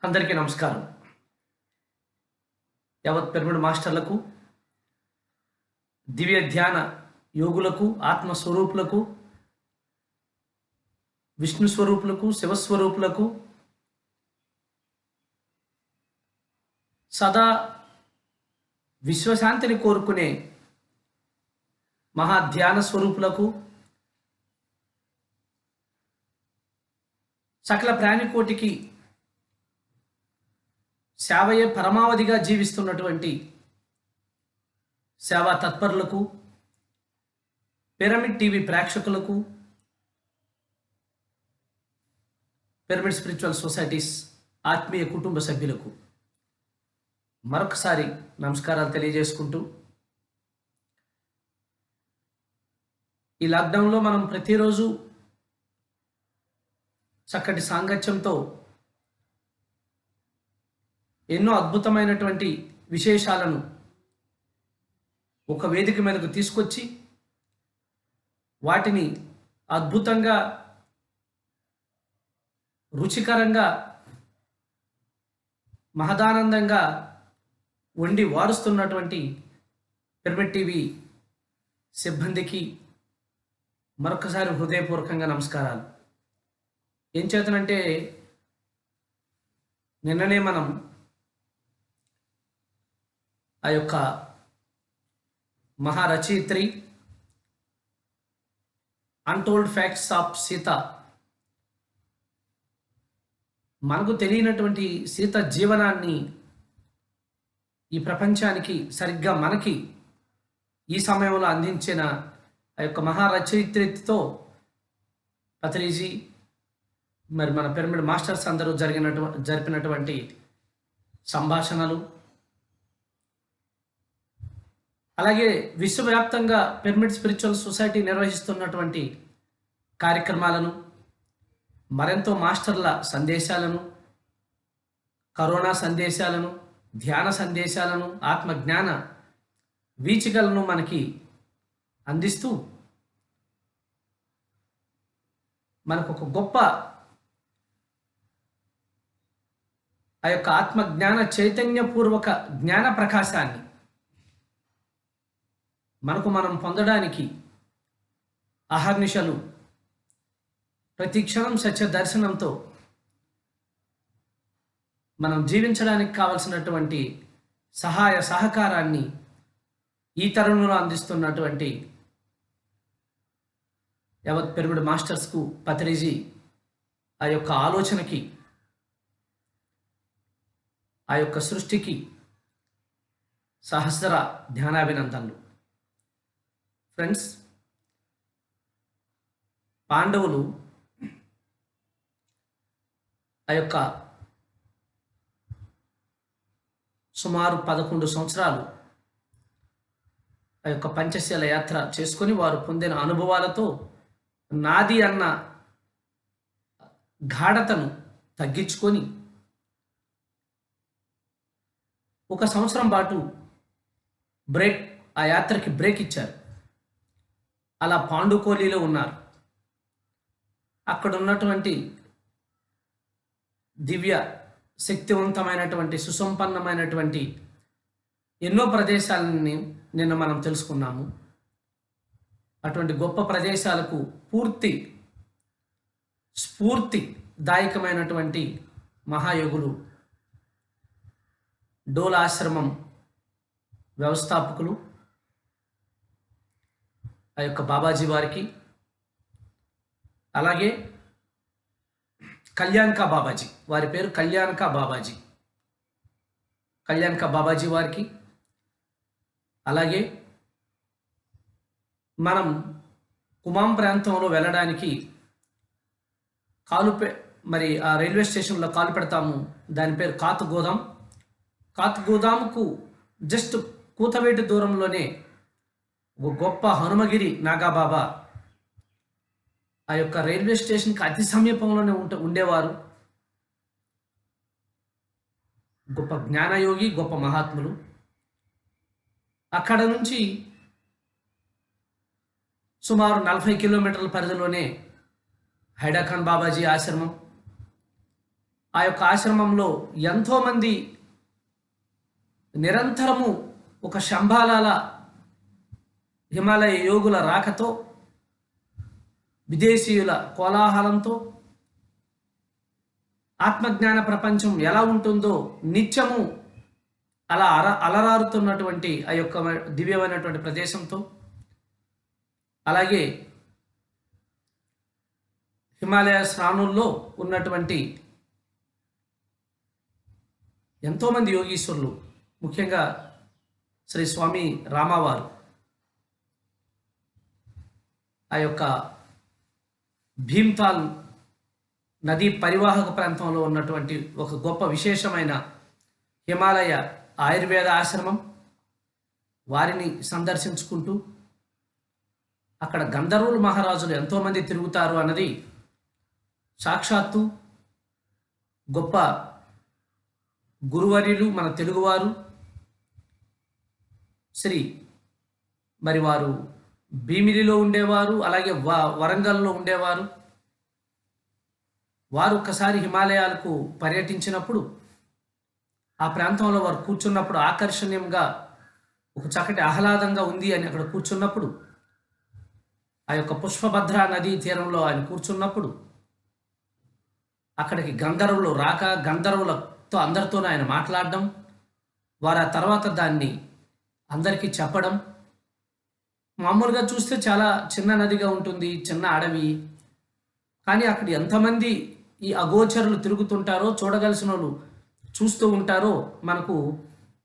అందరికీ నమస్కారం. యావత్ పిరమిడ్ మాస్టర్లకు, దివ్య ధ్యాన యోగులకు, ఆత్మస్వరూపులకు, విష్ణు స్వరూపులకు, శివస్వరూపులకు, సదా విశ్వశాంతిని కోరుకునే మహాధ్యాన స్వరూపులకు, సకల ప్రాణికోటికి సేవయే పరమావధిగా జీవిస్తున్నటువంటి సేవా తత్పరులకు, పిరమిడ్ టీవీ ప్రేక్షకులకు, పిరమిడ్ స్పిరిచువల్ సొసైటీస్ ఆత్మీయ కుటుంబ సభ్యులకు మరొకసారి నమస్కారాలు తెలియజేసుకుంటూ, ఈ లాక్డౌన్లో మనం ప్రతిరోజు చక్కటి సాంగత్యంతో ఎన్నో అద్భుతమైనటువంటి విశేషాలను ఒక వేదిక మీదకు తీసుకొచ్చి వాటిని అద్భుతంగా, రుచికరంగా, మహదానందంగా వండి వారుస్తున్నటువంటి పిరమిడ్ టీవీ సిబ్బందికి మరొకసారి హృదయపూర్వకంగా నమస్కారాలు. ఏం చేతనంటే, నిన్ననే మనం ఆ యొక్క మహారచయిత్రి అన్టోల్డ్ ఫ్యాక్ట్స్ ఆఫ్ సీత, మనకు తెలియనటువంటి సీత జీవనాన్ని ఈ ప్రపంచానికి సరిగ్గా మనకి ఈ సమయంలో అందించిన ఆ యొక్క మహారచయిత్రితో పత్రిజీ, మరి మన పిరమిడ్ మాస్టర్స్ అందరూ జరిపినటువంటి సంభాషణలు, అలాగే విశ్వవ్యాప్తంగా పిరమిడ్ స్పిరిచువల్ సొసైటీ నిర్వహిస్తున్నటువంటి కార్యక్రమాలను, మరెంతో మాస్టర్ల సందేశాలను, కరోనా సందేశాలను, ధ్యాన సందేశాలను, ఆత్మజ్ఞాన వీచికలను మనకి అందిస్తూ మనకు ఒక గొప్ప ఆ యొక్క ఆత్మజ్ఞాన చైతన్యపూర్వక జ్ఞాన ప్రకాశాన్ని మనకు మనం పొందడానికి అహర్నిశలు ప్రతి క్షణం సత్య దర్శనంతో మనం జీవించడానికి కావలసినటువంటి సహాయ సహకారాన్ని ఈ తరుణంలో అందిస్తున్నటువంటి యావత్ పిరమిడ్ మాస్టర్స్కు, పత్రిజీ ఆ యొక్క ఆలోచనకి, ఆ యొక్క సృష్టికి సహస్ర ధ్యానాభినందనలు. ఫ్రెండ్స్, పాండవులు ఆ యొక్క సుమారు 11 సంవత్సరాలు ఆ యొక్క పంచశీల యాత్ర చేసుకొని వారు పొందిన అనుభవాలతో నాది అన్న గాఢతను తగ్గించుకొని 1 సంవత్సరం పాటు ఆ యాత్రకి బ్రేక్ ఇచ్చారు. అలా పాండుకోలిలో ఉన్నారు. అక్కడ ఉన్నటువంటి దివ్య శక్తివంతమైనటువంటి, సుసంపన్నమైనటువంటి ఎన్నో ప్రదేశాలని నిన్న మనం తెలుసుకున్నాము. అటువంటి గొప్ప ప్రదేశాలకు పూర్తి స్ఫూర్తిదాయకమైనటువంటి మహాయోగులు, డోల ఆశ్రమం వ్యవస్థాపకులు ఆ యొక్క బాబాజీ వారికి, అలాగే కళ్యాణ్కా బాబాజీ, వారి పేరు కళ్యాణ్కా బాబాజీ వారికి, అలాగే మనం కుమాం ప్రాంతంలో వెళ్ళడానికి మరి ఆ రైల్వే స్టేషన్లో కాలు పెడతాము. దాని పేరు కాత్గోదాంకు జస్ట్ కూతవేటు దూరంలోనే ఒక గొప్ప హనుమగిరి నాగాబాబా ఆ యొక్క రైల్వే స్టేషన్కి అతి సమీపంలోనే ఉండేవారు. గొప్ప జ్ఞానయోగి, గొప్ప మహాత్ములు. అక్కడ నుంచి సుమారు 40 కిలోమీటర్ల పరిధిలోనే హైడాఖాన్ బాబాజీ ఆశ్రమం, ఆ యొక్క ఆశ్రమంలో ఎంతోమంది నిరంతరము ఒక శంభాలాల హిమాలయ యోగుల రాకతో, విదేశీయుల కోలాహలంతో ఆత్మజ్ఞాన ప్రపంచం ఎలా ఉంటుందో నిత్యము అలా అలరారుతున్నటువంటి ఆ యొక్క దివ్యమైనటువంటి ప్రదేశంతో, అలాగే హిమాలయ శ్రాణుల్లో ఉన్నటువంటి ఎంతోమంది యోగీశ్వరులు, ముఖ్యంగా శ్రీ స్వామి రామావారు ఆ యొక్క భీమ్తాల్ నదీ పరివాహక ప్రాంతంలో ఉన్నటువంటి ఒక గొప్ప విశేషమైన హిమాలయ ఆయుర్వేద ఆశ్రమం, వారిని సందర్శించుకుంటూ అక్కడ గంధర్వులు మహారాజులు ఎంతోమంది తిరుగుతారు అన్నది సాక్షాత్తు గొప్ప గురువర్యులు మన తెలుగువారు మరి వారు భీమిలిలో ఉండేవారు, అలాగే వరంగల్లో ఉండేవారు. వారు ఒక్కసారి హిమాలయాలకు పర్యటించినప్పుడు ఆ ప్రాంతంలో వారు కూర్చున్నప్పుడు ఆకర్షణీయంగా ఒక చక్కటి ఆహ్లాదంగా ఉంది అని అక్కడ కూర్చున్నప్పుడు, ఆ యొక్క పుష్పభద్ర నదీ తీరంలో ఆయన కూర్చున్నప్పుడు అక్కడికి గంధర్వులు రాక, గంధర్వులతో అందరితోనూ ఆయన మాట్లాడడం, వారు ఆ తర్వాత దాన్ని అందరికీ చెప్పడం. మామూలుగా చూస్తే చాలా చిన్న నదిగా ఉంటుంది, చిన్న అడవి, కానీ అక్కడ ఎంతమంది ఈ అగోచరులు తిరుగుతుంటారో, చూడగలిసిన వాళ్ళు చూస్తూ ఉంటారో మనకు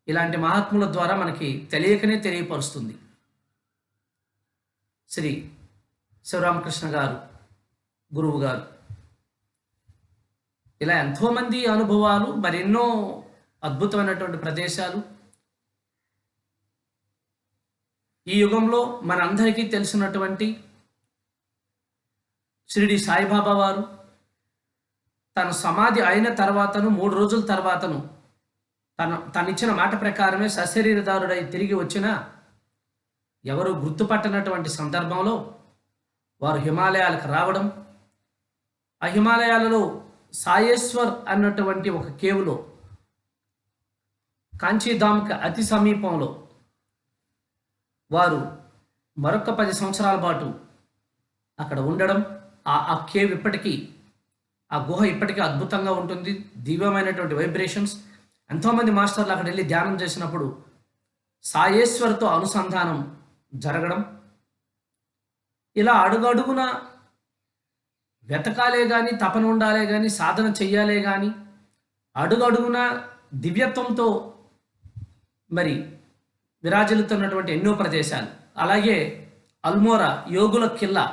ఇలాంటి మహాత్ముల ద్వారా మనకి తెలియకనే తెలియపరుస్తుంది. శ్రీ శివరామకృష్ణ గారు, గురువు గారు, ఇలా ఎంతోమంది అనుభవాలు, మరెన్నో అద్భుతమైనటువంటి ప్రదేశాలు. ఈ యుగంలో మనందరికీ తెలిసినటువంటి షిరిడి సాయిబాబా వారు తన సమాధి అయిన తర్వాతను 3 రోజుల తర్వాతను తనిచ్చిన మాట ప్రకారమే సశరీరదారుడై తిరిగి వచ్చిన ఎవరు గుర్తుపట్టనటువంటి సందర్భంలో వారు హిమాలయాలకు రావడం, ఆ హిమాలయాలలో సాయేశ్వర్ అన్నటువంటి ఒక కేవులో, కాంచీధామ్కి అతి సమీపంలో వారు మరొక 10 సంవత్సరాల పాటు అక్కడ ఉండడం. ఆ కేవ్ ఇప్పటికీ, ఆ గుహ ఇప్పటికీ అద్భుతంగా ఉంటుంది, దివ్యమైనటువంటి వైబ్రేషన్స్. ఎంతోమంది మాస్టర్లు అక్కడ వెళ్ళి ధ్యానం చేసినప్పుడు సాయేశ్వర్తో అనుసంధానం జరగడం. ఇలా అడుగడుగున వెతకాలే కానీ, తపన ఉండాలే కానీ, సాధన చెయ్యాలే కానీ, అడుగడుగున దివ్యత్వంతో మరి విరాజిల్లుతున్నటువంటి ఎన్నో ప్రదేశాలు. అలాగే అల్మోరా యోగుల కిల్లా,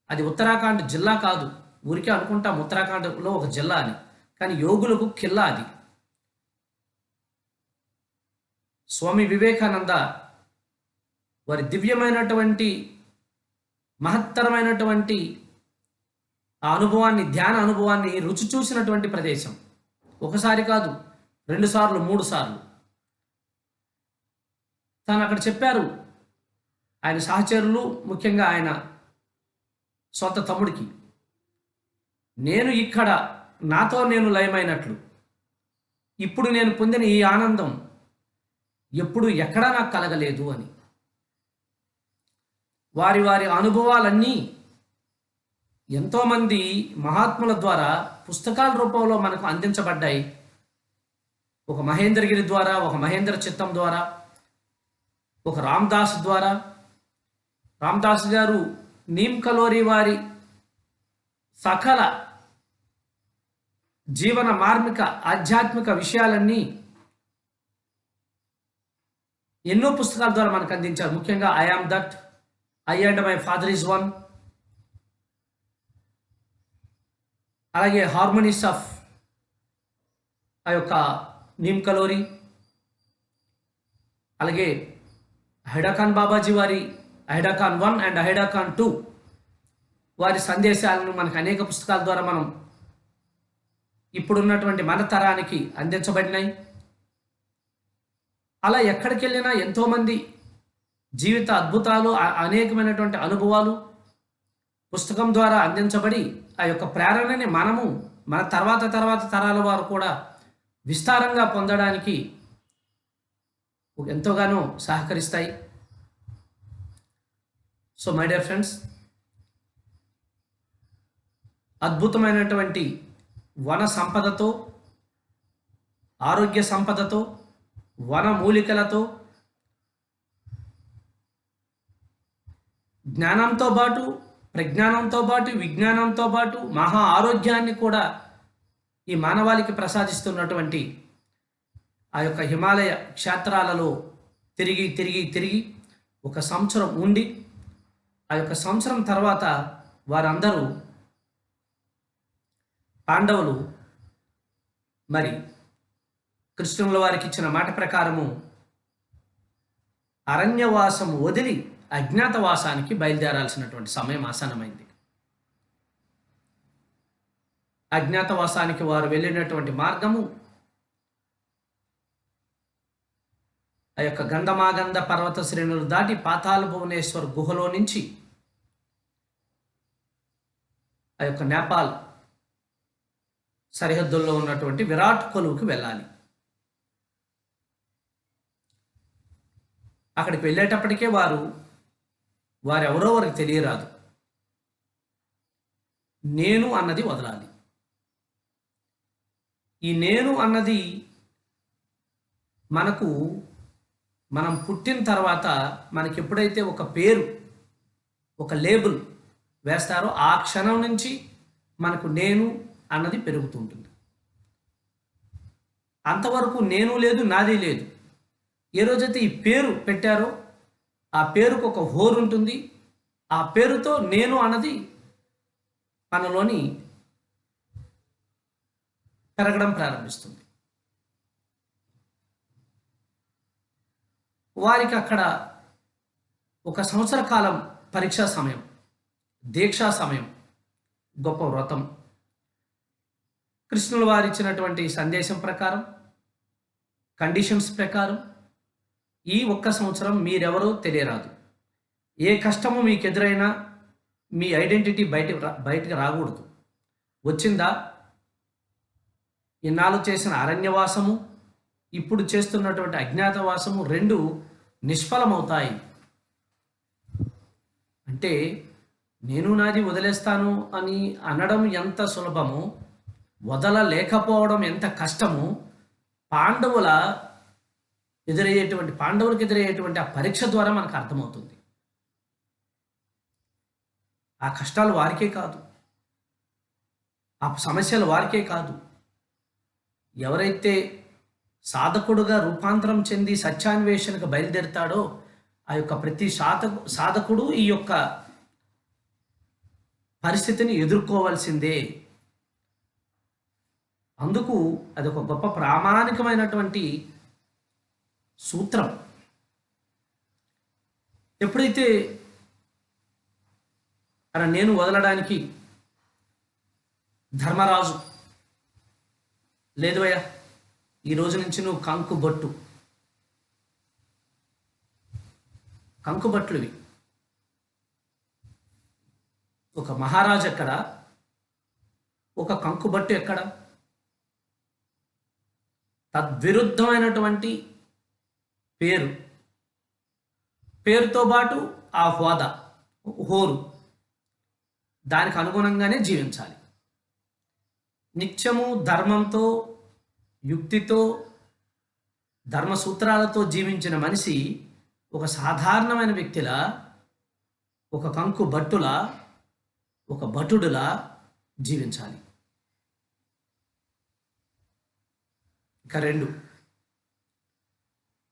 అది ఉత్తరాఖండ్ జిల్లా కాదు, ఊరికే అనుకుంటాం ఉత్తరాఖండ్లో ఒక జిల్లా అని, కానీ యోగులకు కిల్లా అది. స్వామి వివేకానంద వారి దివ్యమైనటువంటి మహత్తరమైనటువంటి ఆ అనుభవాన్ని, ధ్యాన అనుభవాన్ని రుచి చూసినటువంటి ప్రదేశం. ఒకసారి కాదు, 2 సార్లు 3 సార్లు తాను అక్కడ చెప్పారు. ఆయన సహచరులు, ముఖ్యంగా ఆయన సొంత తమ్ముడికి, నేను ఇక్కడ నాతో నేను లయమైనట్లు, ఇప్పుడు నేను పొందిన ఈ ఆనందం ఎప్పుడు ఎక్కడా నాకు కలగలేదు అని. వారి అనుభవాలన్నీ ఎంతోమంది మహాత్ముల ద్వారా పుస్తకాల రూపంలో మనకు అందించబడ్డాయి. ఒక మహేంద్రగిరి ద్వారా, ఒక మహేంద్ర చిత్తం ద్వారా, ఒక రామదాస్ ద్వారా. రామదాస్ గారు నీమ్ కలోరి వారి సకల జీవన మార్మిక ఆధ్యాత్మిక విషయాలన్నీ ఎన్నో పుస్తకాల ద్వారా మనకు అందించారు. ముఖ్యంగా I am that, I and my father is one, అలాగే హార్మోనీస్ ఆఫ్ ఆ యొక్క నీమ్ కలోరి, అలాగే హైడాఖాన్ బాబాజీ వారి హైడాఖాన్ 1 అండ్ హైడాఖాన్ 2 వారి సందేశాలను మనకు అనేక పుస్తకాల ద్వారా మనం ఇప్పుడున్నటువంటి మన తరానికి అందించబడినాయి. అలా ఎక్కడికి వెళ్ళినా ఎంతోమంది జీవిత అద్భుతాలు, అనేకమైనటువంటి అనుభవాలు పుస్తకం ద్వారా అందించబడి ఆ యొక్క ప్రేరణని మనము మన తర్వాత తరాల వారు కూడా విస్తారంగా పొందడానికి ఎంతోగానో సహకరిస్తాయి. సో మై డియర్ ఫ్రెండ్స్, అద్భుతమైనటువంటి వన సంపదతో, ఆరోగ్య సంపదతో, వన మూలికలతో, జ్ఞానంతో పాటు, ప్రజ్ఞానంతో పాటు, విజ్ఞానంతో పాటు మహా ఆరోగ్యాన్ని కూడా ఈ మానవాళికి ప్రసాదిస్తున్నటువంటి ఆ యొక్క హిమాలయ క్షేత్రాలలో తిరిగి ఒక సంవత్సరం ఉండి, ఆ యొక్క సంవత్సరం తర్వాత వారందరూ పాండవులు మరి కృష్ణుల వారికి ఇచ్చిన మాట ప్రకారము అరణ్యవాసం వదిలి అజ్ఞాతవాసానికి బయలుదేరాల్సినటువంటి సమయం ఆసన్నమైంది. అజ్ఞాతవాసానికి వారు వెళ్ళినటువంటి మార్గము ఆ యొక్క గంధమాగంధ పర్వత శ్రేణులు దాటి పాతాళ భువనేశ్వర్ గుహలో నుంచి ఆ యొక్క నేపాల్ సరిహద్దుల్లో ఉన్నటువంటి విరాట్ కొలువుకి వెళ్ళాలి. అక్కడికి వెళ్ళేటప్పటికే వారెవరో వారికి తెలియరాదు. నేను అన్నది వదలాలి. ఈ నేను అన్నది మనం పుట్టిన తర్వాత మనకి ఎప్పుడైతే ఒక పేరు, ఒక లేబుల్ వేస్తారో ఆ క్షణం నుంచి మనకు నేను అన్నది పెరుగుతుంటుంది. అంతవరకు నేను లేదు, నాది లేదు. ఏ రోజైతే ఈ పేరు పెట్టారో ఆ పేరుకు ఒక హోరు ఉంటుంది. ఆ పేరుతో నేను అన్నది మనలోని పెరగడం ప్రారంభిస్తుంది. వారికి అక్కడ ఒక సంవత్సర కాలం పరీక్షా సమయం, దీక్షా సమయం, గొప్ప వ్రతం. కృష్ణుల వారు ఇచ్చినటువంటి సందేశం ప్రకారం, కండిషన్స్ ప్రకారం ఈ ఒక్క సంవత్సరం మీరెవరో తెలియరాదు. ఏ కష్టము మీకు ఎదురైనా మీ ఐడెంటిటీ బయటికి రాకూడదు. వచ్చిందా, ఇన్నాళ్ళు చేసిన అరణ్యవాసము, ఇప్పుడు చేస్తున్నటువంటి అజ్ఞాతవాసము రెండు నిష్ఫలమవుతాయి. అంటే నేను నాది వదిలేస్తాను అని అనడం ఎంత సులభమో, వదలలేకపోవడం ఎంత కష్టమో పాండవులకు ఎదురయ్యేటువంటి ఆ పరీక్ష ద్వారా మనకు అర్థమవుతుంది. ఆ కష్టాలు వారికే కాదు, ఆ సమస్యలు వారికే కాదు. ఎవరైతే సాధకుడుగా రూపాంతరం చెంది సత్యాన్వేషణకు బయలుదేరుతాడో ఆ యొక్క ప్రతి సాధకుడు ఈ యొక్క పరిస్థితిని ఎదుర్కోవాల్సిందే. అందుకు అదొక గొప్ప ప్రామాణికమైనటువంటి సూత్రం. ఎప్పుడైతే అలా నేను వదలడానికి ధర్మరాజు, లేదు భయ్యా ఈ రోజు నుంచి నువ్వు కంకుబట్లు ఇవి. ఒక మహారాజు ఎక్కడ, ఒక కంకుబట్టు ఎక్కడ? తద్విరుద్ధమైనటువంటి పేరుతో పాటు ఆ హోరు దానికి అనుగుణంగానే జీవించాలి. నిత్యము ధర్మంతో, యుక్తితో, ధర్మసూత్రాలతో జీవించిన మనిషి ఒక సాధారణమైన వ్యక్తిలా, ఒక కంకు భట్టులా, ఒక భటుడులా జీవించాలి. ఇక 2,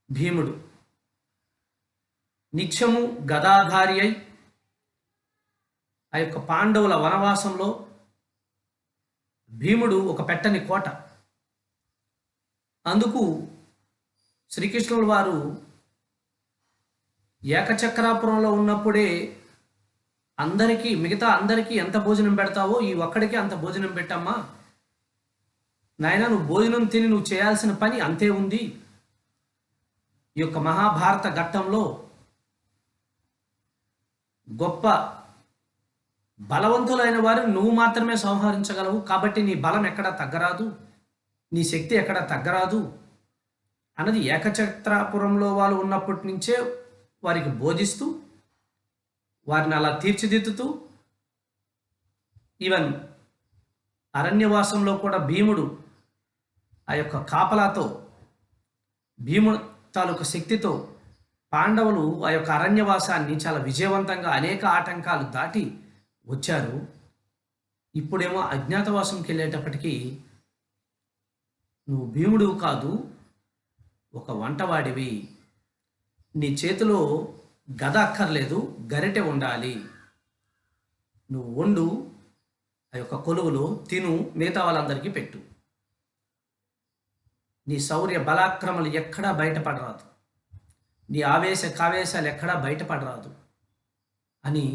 భీముడు నిత్యము గదాధారి అయి ఆ యొక్క పాండవుల వనవాసంలో భీముడు ఒక పెట్టని కోట. అందుకు శ్రీకృష్ణుల వారు ఏకచక్రాపురంలో ఉన్నప్పుడే మిగతా అందరికీ ఎంత భోజనం పెడతావో ఈ ఒక్కడికి అంత భోజనం పెట్టమ్మా నాయన, నువ్వు భోజనం తిని నువ్వు చేయాల్సిన పని అంతే ఉంది. ఈ యొక్క మహాభారత ఘట్టంలో గొప్ప బలవంతులైన వారిని నువ్వు మాత్రమే సంహరించగలవు. కాబట్టి నీ బలం ఎక్కడా తగ్గరాదు, నీ శక్తి ఎక్కడా తగ్గరాదు అన్నది ఏకఛత్రాపురంలో వాళ్ళు ఉన్నప్పటి నుంచే వారికి బోధిస్తూ, వారిని అలా తీర్చిదిద్దుతూ, ఈవెన్ అరణ్యవాసంలో కూడా భీముడు ఆ యొక్క కాపలాతో, భీముడు తాలూకు శక్తితో పాండవులు ఆ యొక్క అరణ్యవాసాన్ని చాలా విజయవంతంగా అనేక ఆటంకాలు దాటి వచ్చారు. ఇప్పుడేమో అజ్ఞాతవాసంకి వెళ్ళేటప్పటికీ నువ్వు భీముడు కాదు, ఒక వంటవాడివి, నీ చేతిలో గద అక్కర్లేదు, గరిటె ఉండాలి, నువ్వు వండు, ఆ యొక్క కొలువులో తిను, మిగతా వాళ్ళందరికీ పెట్టు, నీ శౌర్య బలాక్రమలు ఎక్కడా బయటపడరాదు, నీ ఆవేశ కావేశాలు ఎక్కడా బయటపడరాదు అని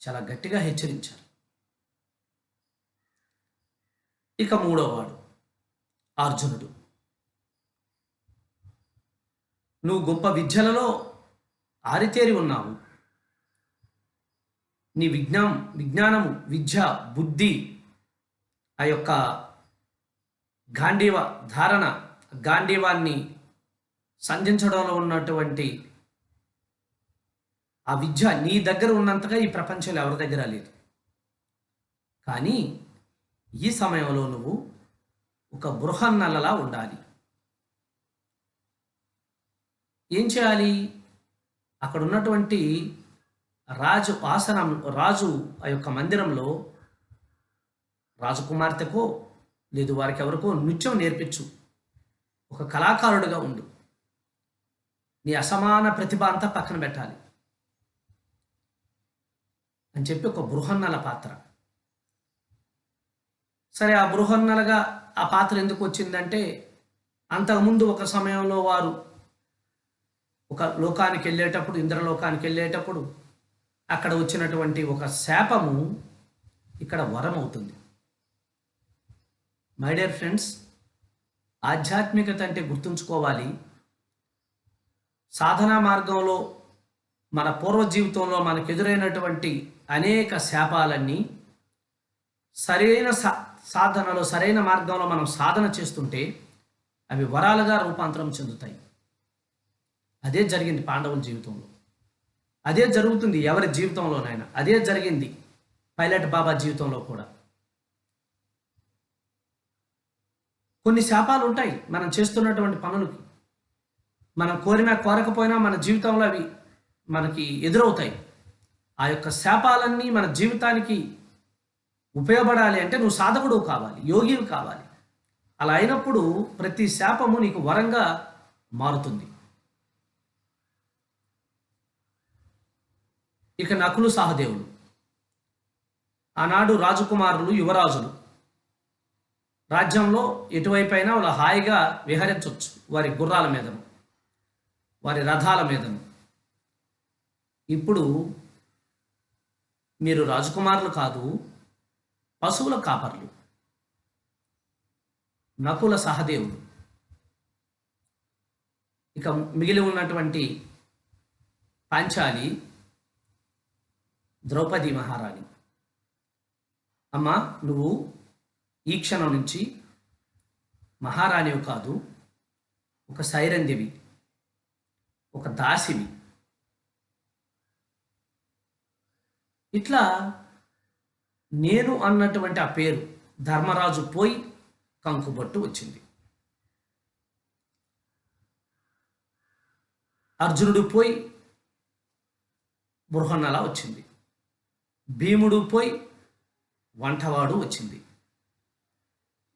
చాలా గట్టిగా హెచ్చరించారు. ఇక మూడోవాడు అర్జునుడు. నువ్వు గొప్ప విద్యలలో ఆరితేరి ఉన్నావు, నీ విజ్ఞానము, విద్య, బుద్ధి, ఆ యొక్క గాంధీవ ధారణ, గాంధీవాన్ని సంధించడంలో ఉన్నటువంటి ఆ విద్య నీ దగ్గర ఉన్నంతగా ఈ ప్రపంచంలో ఎవరి దగ్గర లేదు. కానీ ఈ సమయంలో నువ్వు ఒక బృహన్నలలా ఉండాలి. ఏం చేయాలి? అక్కడ ఉన్నటువంటి రాజు ఆసనం, రాజు ఆ యొక్క మందిరంలో రాజకుమార్తెకో లేదు వారికి ఎవరికో నృత్యం నేర్పించు, ఒక కళాకారుడిగా ఉండు, నీ అసమాన ప్రతిభ అంతా పక్కన పెట్టాలి అని చెప్పి ఒక బృహన్నల పాత్ర. సరే, ఆ బృహన్నలుగా ఆ పాత్ర ఎందుకు వచ్చిందంటే, అంతకుముందు ఒక సమయంలో వారు ఒక లోకానికి వెళ్ళేటప్పుడు, ఇంద్రలోకానికి వెళ్ళేటప్పుడు అక్కడ వచ్చినటువంటి ఒక శాపము ఇక్కడ వరం అవుతుంది. మై డియర్ ఫ్రెండ్స్, ఆధ్యాత్మికత అంటే గుర్తుంచుకోవాలి, సాధనా మార్గంలో మన పూర్వ జీవితంలో మనకు ఎదురైనటువంటి అనేక శాపాలన్నీ సరైన సాధనలో, సరైన మార్గంలో మనం సాధన చేస్తుంటే అవి వరాలుగా రూపాంతరం చెందుతాయి. అదే జరిగింది పాండవుల జీవితంలో, అదే జరుగుతుంది ఎవరి జీవితంలోనైనా, అదే జరిగింది పైలట్ బాబా జీవితంలో కూడా. కొన్ని శాపాలు ఉంటాయి మనం చేస్తున్నటువంటి పనులకి, మనం కోరినా కోరకపోయినా మన జీవితంలో అవి మనకి ఎదురవుతాయి. ఆ యొక్క శాపాలన్నీ మన జీవితానికి ఉపయోగపడాలి అంటే నువ్వు సాధకుడు కావాలి, యోగివి కావాలి. అలా అయినప్పుడు ప్రతి శాపము నీకు వరంగా మారుతుంది. ఇక నకులు సహదేవులు ఆనాడు రాజకుమారులు, యువరాజులు. రాజ్యంలో ఎటువైపైనా వాళ్ళు హాయిగా విహరించవచ్చు, వారి గుర్రాల మీదను, వారి రథాల మీదను. ఇప్పుడు మీరు రాజకుమారులు కాదు, పశువుల కాపర్లు. నకుల సహదేవుడు, ఇక మిగిలి ఉన్నటువంటి పాంచాలి, ద్రౌపది మహారాణి. అమ్మా, నువ్వు ఈ క్షణం నుంచి మహారాణివి కాదు, ఒక సైరంధ్యవి, ఒక దాసివి. ఇట్లా నేను అన్నటువంటి ఆ పేరు ధర్మరాజు పోయి కంకుబొట్టు వచ్చింది. అర్జునుడు పోయి బృహన్నల వచ్చింది. భీముడు పోయి వంటవాడు వచ్చింది.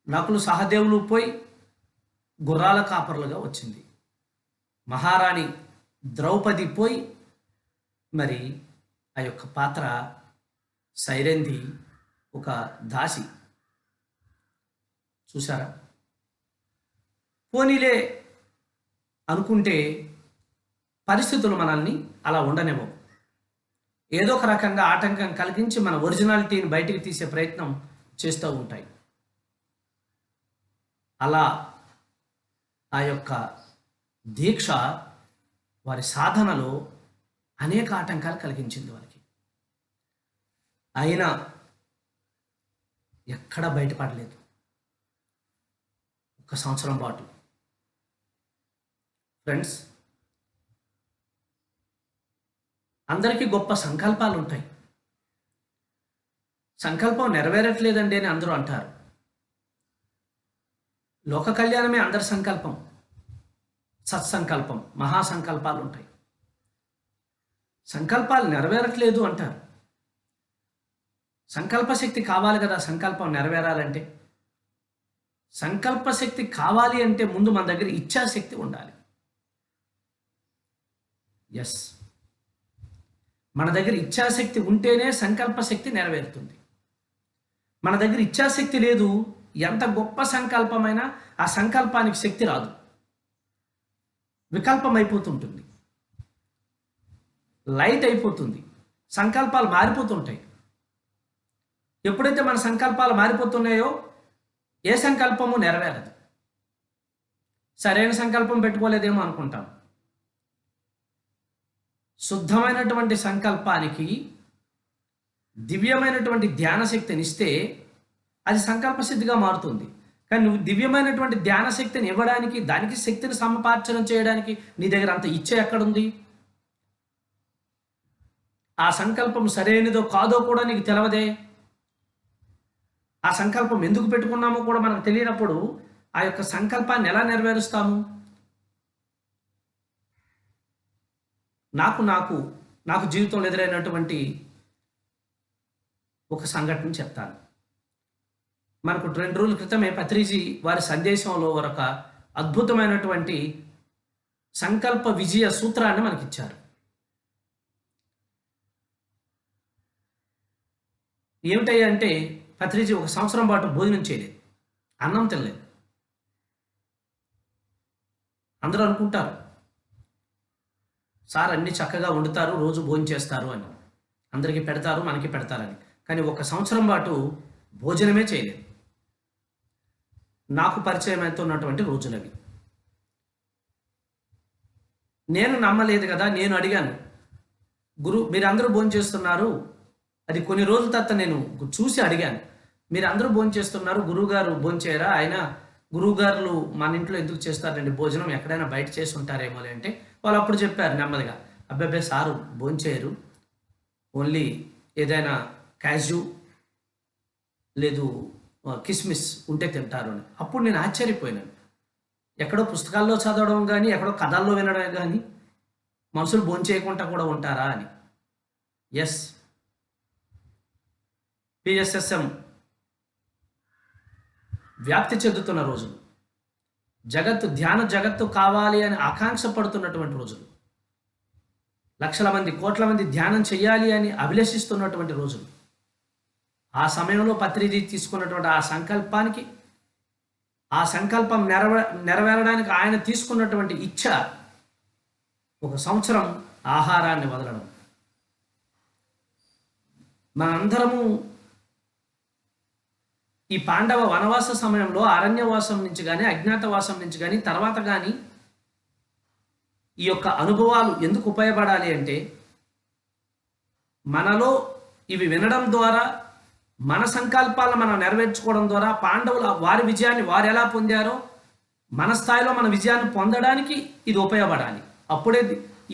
నకులు సహదేవులు పోయి గుర్రాల కాపర్లుగా వచ్చింది. మహారాణి ద్రౌపది పోయి మరి ఆ యొక్క పాత్ర సైరంధి, ఒక దాసి. చూసారా? పోనీలే అనుకుంటే పరిస్థితులు మనల్ని అలా ఉండనివ్వవు. ఏదో ఒక రకంగా ఆటంకం కలిగించి మన ఒరిజినాలిటీని బయటికి తీసే ప్రయత్నం చేస్తూ ఉంటాయి. అలా ఆ యొక్క దీక్ష వారి సాధనలో అనేక ఆటంకాలు కలిగించింది వారికి. అయినా ఎక్కడ బయటపడలేదు. ఒక సంవత్సరం పాటు. ఫ్రెండ్స్, అందరికీ గొప్ప సంకల్పాలు ఉంటాయి. సంకల్పం నెరవేరట్లేదండి అని అందరూ అంటారు. లోక కళ్యాణమే అందరి సంకల్పం. సత్సంకల్పం, మహాసంకల్పాలు ఉంటాయి. సంకల్పాలు నెరవేరట్లేదు అంటారు. సంకల్ప శక్తి కావాలి కదా సంకల్పం నెరవేరాలంటే. సంకల్ప శక్తి కావాలి అంటే ముందు మన దగ్గర ఇచ్ఛాశక్తి ఉండాలి. ఎస్, మన దగ్గర ఇచ్ఛాశక్తి ఉంటేనే సంకల్ప శక్తి నెరవేరుతుంది. మన దగ్గర ఇచ్ఛాశక్తి లేదు, ఎంత గొప్ప సంకల్పమైనా ఆ సంకల్పానికి శక్తి రాదు, వికల్పం అయిపోతుంటుంది, లైట్ అయిపోతుంది, సంకల్పాలు మారిపోతుంటాయి. ఎప్పుడైతే మన సంకల్పాలు మారిపోతున్నాయో ఏ సంకల్పము నెరవేరదు. సరైన సంకల్పం పెట్టుకోలేదేమో అనుకుంటాం. శుద్ధమైనటువంటి సంకల్పానికి దివ్యమైనటువంటి ధ్యాన శక్తినిస్తే అది సంకల్ప సిద్ధిగా మారుతుంది. కానీ నువ్వు దివ్యమైనటువంటి ధ్యాన శక్తిని ఇవ్వడానికి, దానికి శక్తిని సమపార్చనం చేయడానికి నీ దగ్గర అంత ఇచ్చ ఎక్కడుంది? ఆ సంకల్పం సరైనదో కాదో కూడా నీకు తెలవదే. ఆ సంకల్పం ఎందుకు పెట్టుకున్నామో కూడా మనకు తెలియనప్పుడు ఆ యొక్క సంకల్పాన్ని ఎలా నెరవేరుస్తాము? నాకు జీవితంలో ఎదురైనటువంటి ఒక సంఘటన చెప్తాను. మనకు 2 రోజుల క్రితమే పత్రిజీ వారి సందేశంలో ఒక అద్భుతమైనటువంటి సంకల్ప విజయ సూత్రాన్ని మనకిచ్చారు. ఏమిటయ్యా అంటే, పత్రిజీ 1 సంవత్సరం పాటు భోజనం చేయలేదు, అన్నం తినలేదు. అందరూ అనుకుంటారు సార్ అన్ని చక్కగా వండుతారు, రోజు భోజనం చేస్తారు అని, అందరికీ పెడతారు, మనకి పెడతారని. కానీ 1 సంవత్సరం పాటు భోజనమే చేయలేదు. నాకు పరిచయం అవుతున్నటువంటి రోజులవి. నేను నమ్మలేదు కదా. నేను అడిగాను, మీరందరూ భోజనం చేస్తున్నారు, అది కొన్ని రోజుల తర్వాత నేను చూసి అడిగాను, మీరందరూ భోజనం చేస్తున్నారు, గురువుగారు భోజనం చేయరా? ఆయన గురువుగారులు మన ఇంట్లో ఎందుకు చేస్తారండి భోజనం, ఎక్కడైనా బయట చేసి ఉంటారేమో అంటే వాళ్ళు అప్పుడు చెప్పారు నెమ్మదిగా, అబ్బాయి సారు భోజనం చేయరు, ఓన్లీ ఏదైనా క్యాజు లేదు కిస్మిస్ ఉంటే తింటారు అని. అప్పుడు నేను ఆశ్చర్యపోయినాను. ఎక్కడో పుస్తకాల్లో చదవడం కానీ, ఎక్కడో కథల్లో వినడం కానీ మనుషులు భోజనం చేయకుండా కూడా ఉంటారా అని. ఎస్, పిఎస్ఎస్ఎం వ్యాప్తి చెందుతున్న రోజులు, ధ్యాన జగత్తు కావాలి అని ఆకాంక్ష పడుతున్నటువంటి రోజులు, లక్షల మంది, కోట్ల మంది ధ్యానం చేయాలి అని అభిలషిస్తున్నటువంటి రోజులు. ఆ సమయంలో పత్రిజీ తీసుకున్నటువంటి ఆ సంకల్పానికి, ఆ సంకల్పం నెరవేరడానికి ఆయన తీసుకున్నటువంటి ఇచ్ఛ 1 సంవత్సరం ఆహారాన్ని వదలడం. మనందరము ఈ పాండవ వనవాస సమయంలో అరణ్యవాసం నుంచి కానీ, అజ్ఞాతవాసం నుంచి కానీ, తర్వాత కానీ ఈ యొక్క అనుభవాలు ఎందుకు ఉపయోగపడాలి అంటే, మనలో ఇవి వినడం ద్వారా, మన సంకల్పాలను మనం నెరవేర్చుకోవడం ద్వారా పాండవులు వారి విజయాన్ని వారు ఎలా పొందారో మన స్థాయిలో మన విజయాన్ని పొందడానికి ఇది ఉపయోగపడాలి. అప్పుడే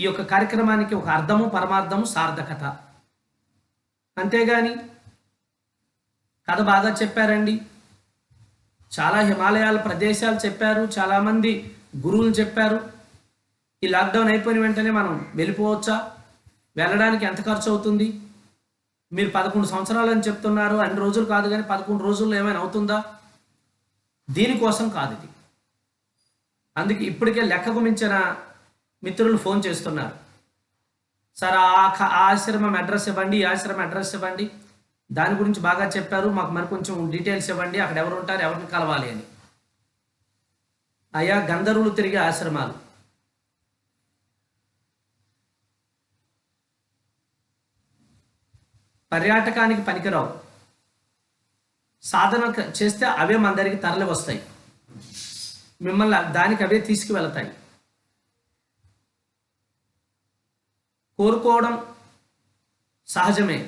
ఈ యొక్క కార్యక్రమానికి ఒక అర్థము, పరమార్థము, సార్థకత. అంతేగాని కథ బాగా చెప్పారండి, చాలా హిమాలయాల ప్రదేశాలు చెప్పారు, చాలామంది గురువులు చెప్పారు, ఈ లాక్డౌన్ అయిపోయిన వెంటనే మనం వెళ్ళిపోవచ్చా? వెళ్ళడానికి ఎంత ఖర్చు అవుతుంది? మీరు 11 సంవత్సరాలు అని చెప్తున్నారు, అన్ని రోజులు కాదు కానీ 11 రోజుల్లో ఏమైనా అవుతుందా? దీనికోసం కాదు ఇది. అందుకే ఇప్పటికే లెక్కకు మించిన మిత్రులు ఫోన్ చేస్తున్నారు, సార్ ఆ ఆశ్రమం అడ్రస్ ఇవ్వండి, ఈ ఆశ్రమం అడ్రస్ ఇవ్వండి, దాని గురించి బాగా చెప్పారు, మాకు మరి కొంచెం డీటెయిల్స్ ఇవ్వండి, అక్కడ ఎవరు ఉంటారు, ఎవరిని కలవాలి అని. అయ్యా, గంధర్వులు తిరిగే ఆశ్రమాలు, పర్యాటకానికి పనికిరావు, సాధన చేస్తే అవే మన దగ్గరికి తరలి వస్తాయి, మిమ్మల్ని దానికి అవే తీసుకువెళతాయి. కోరుకోవడం సహజమే,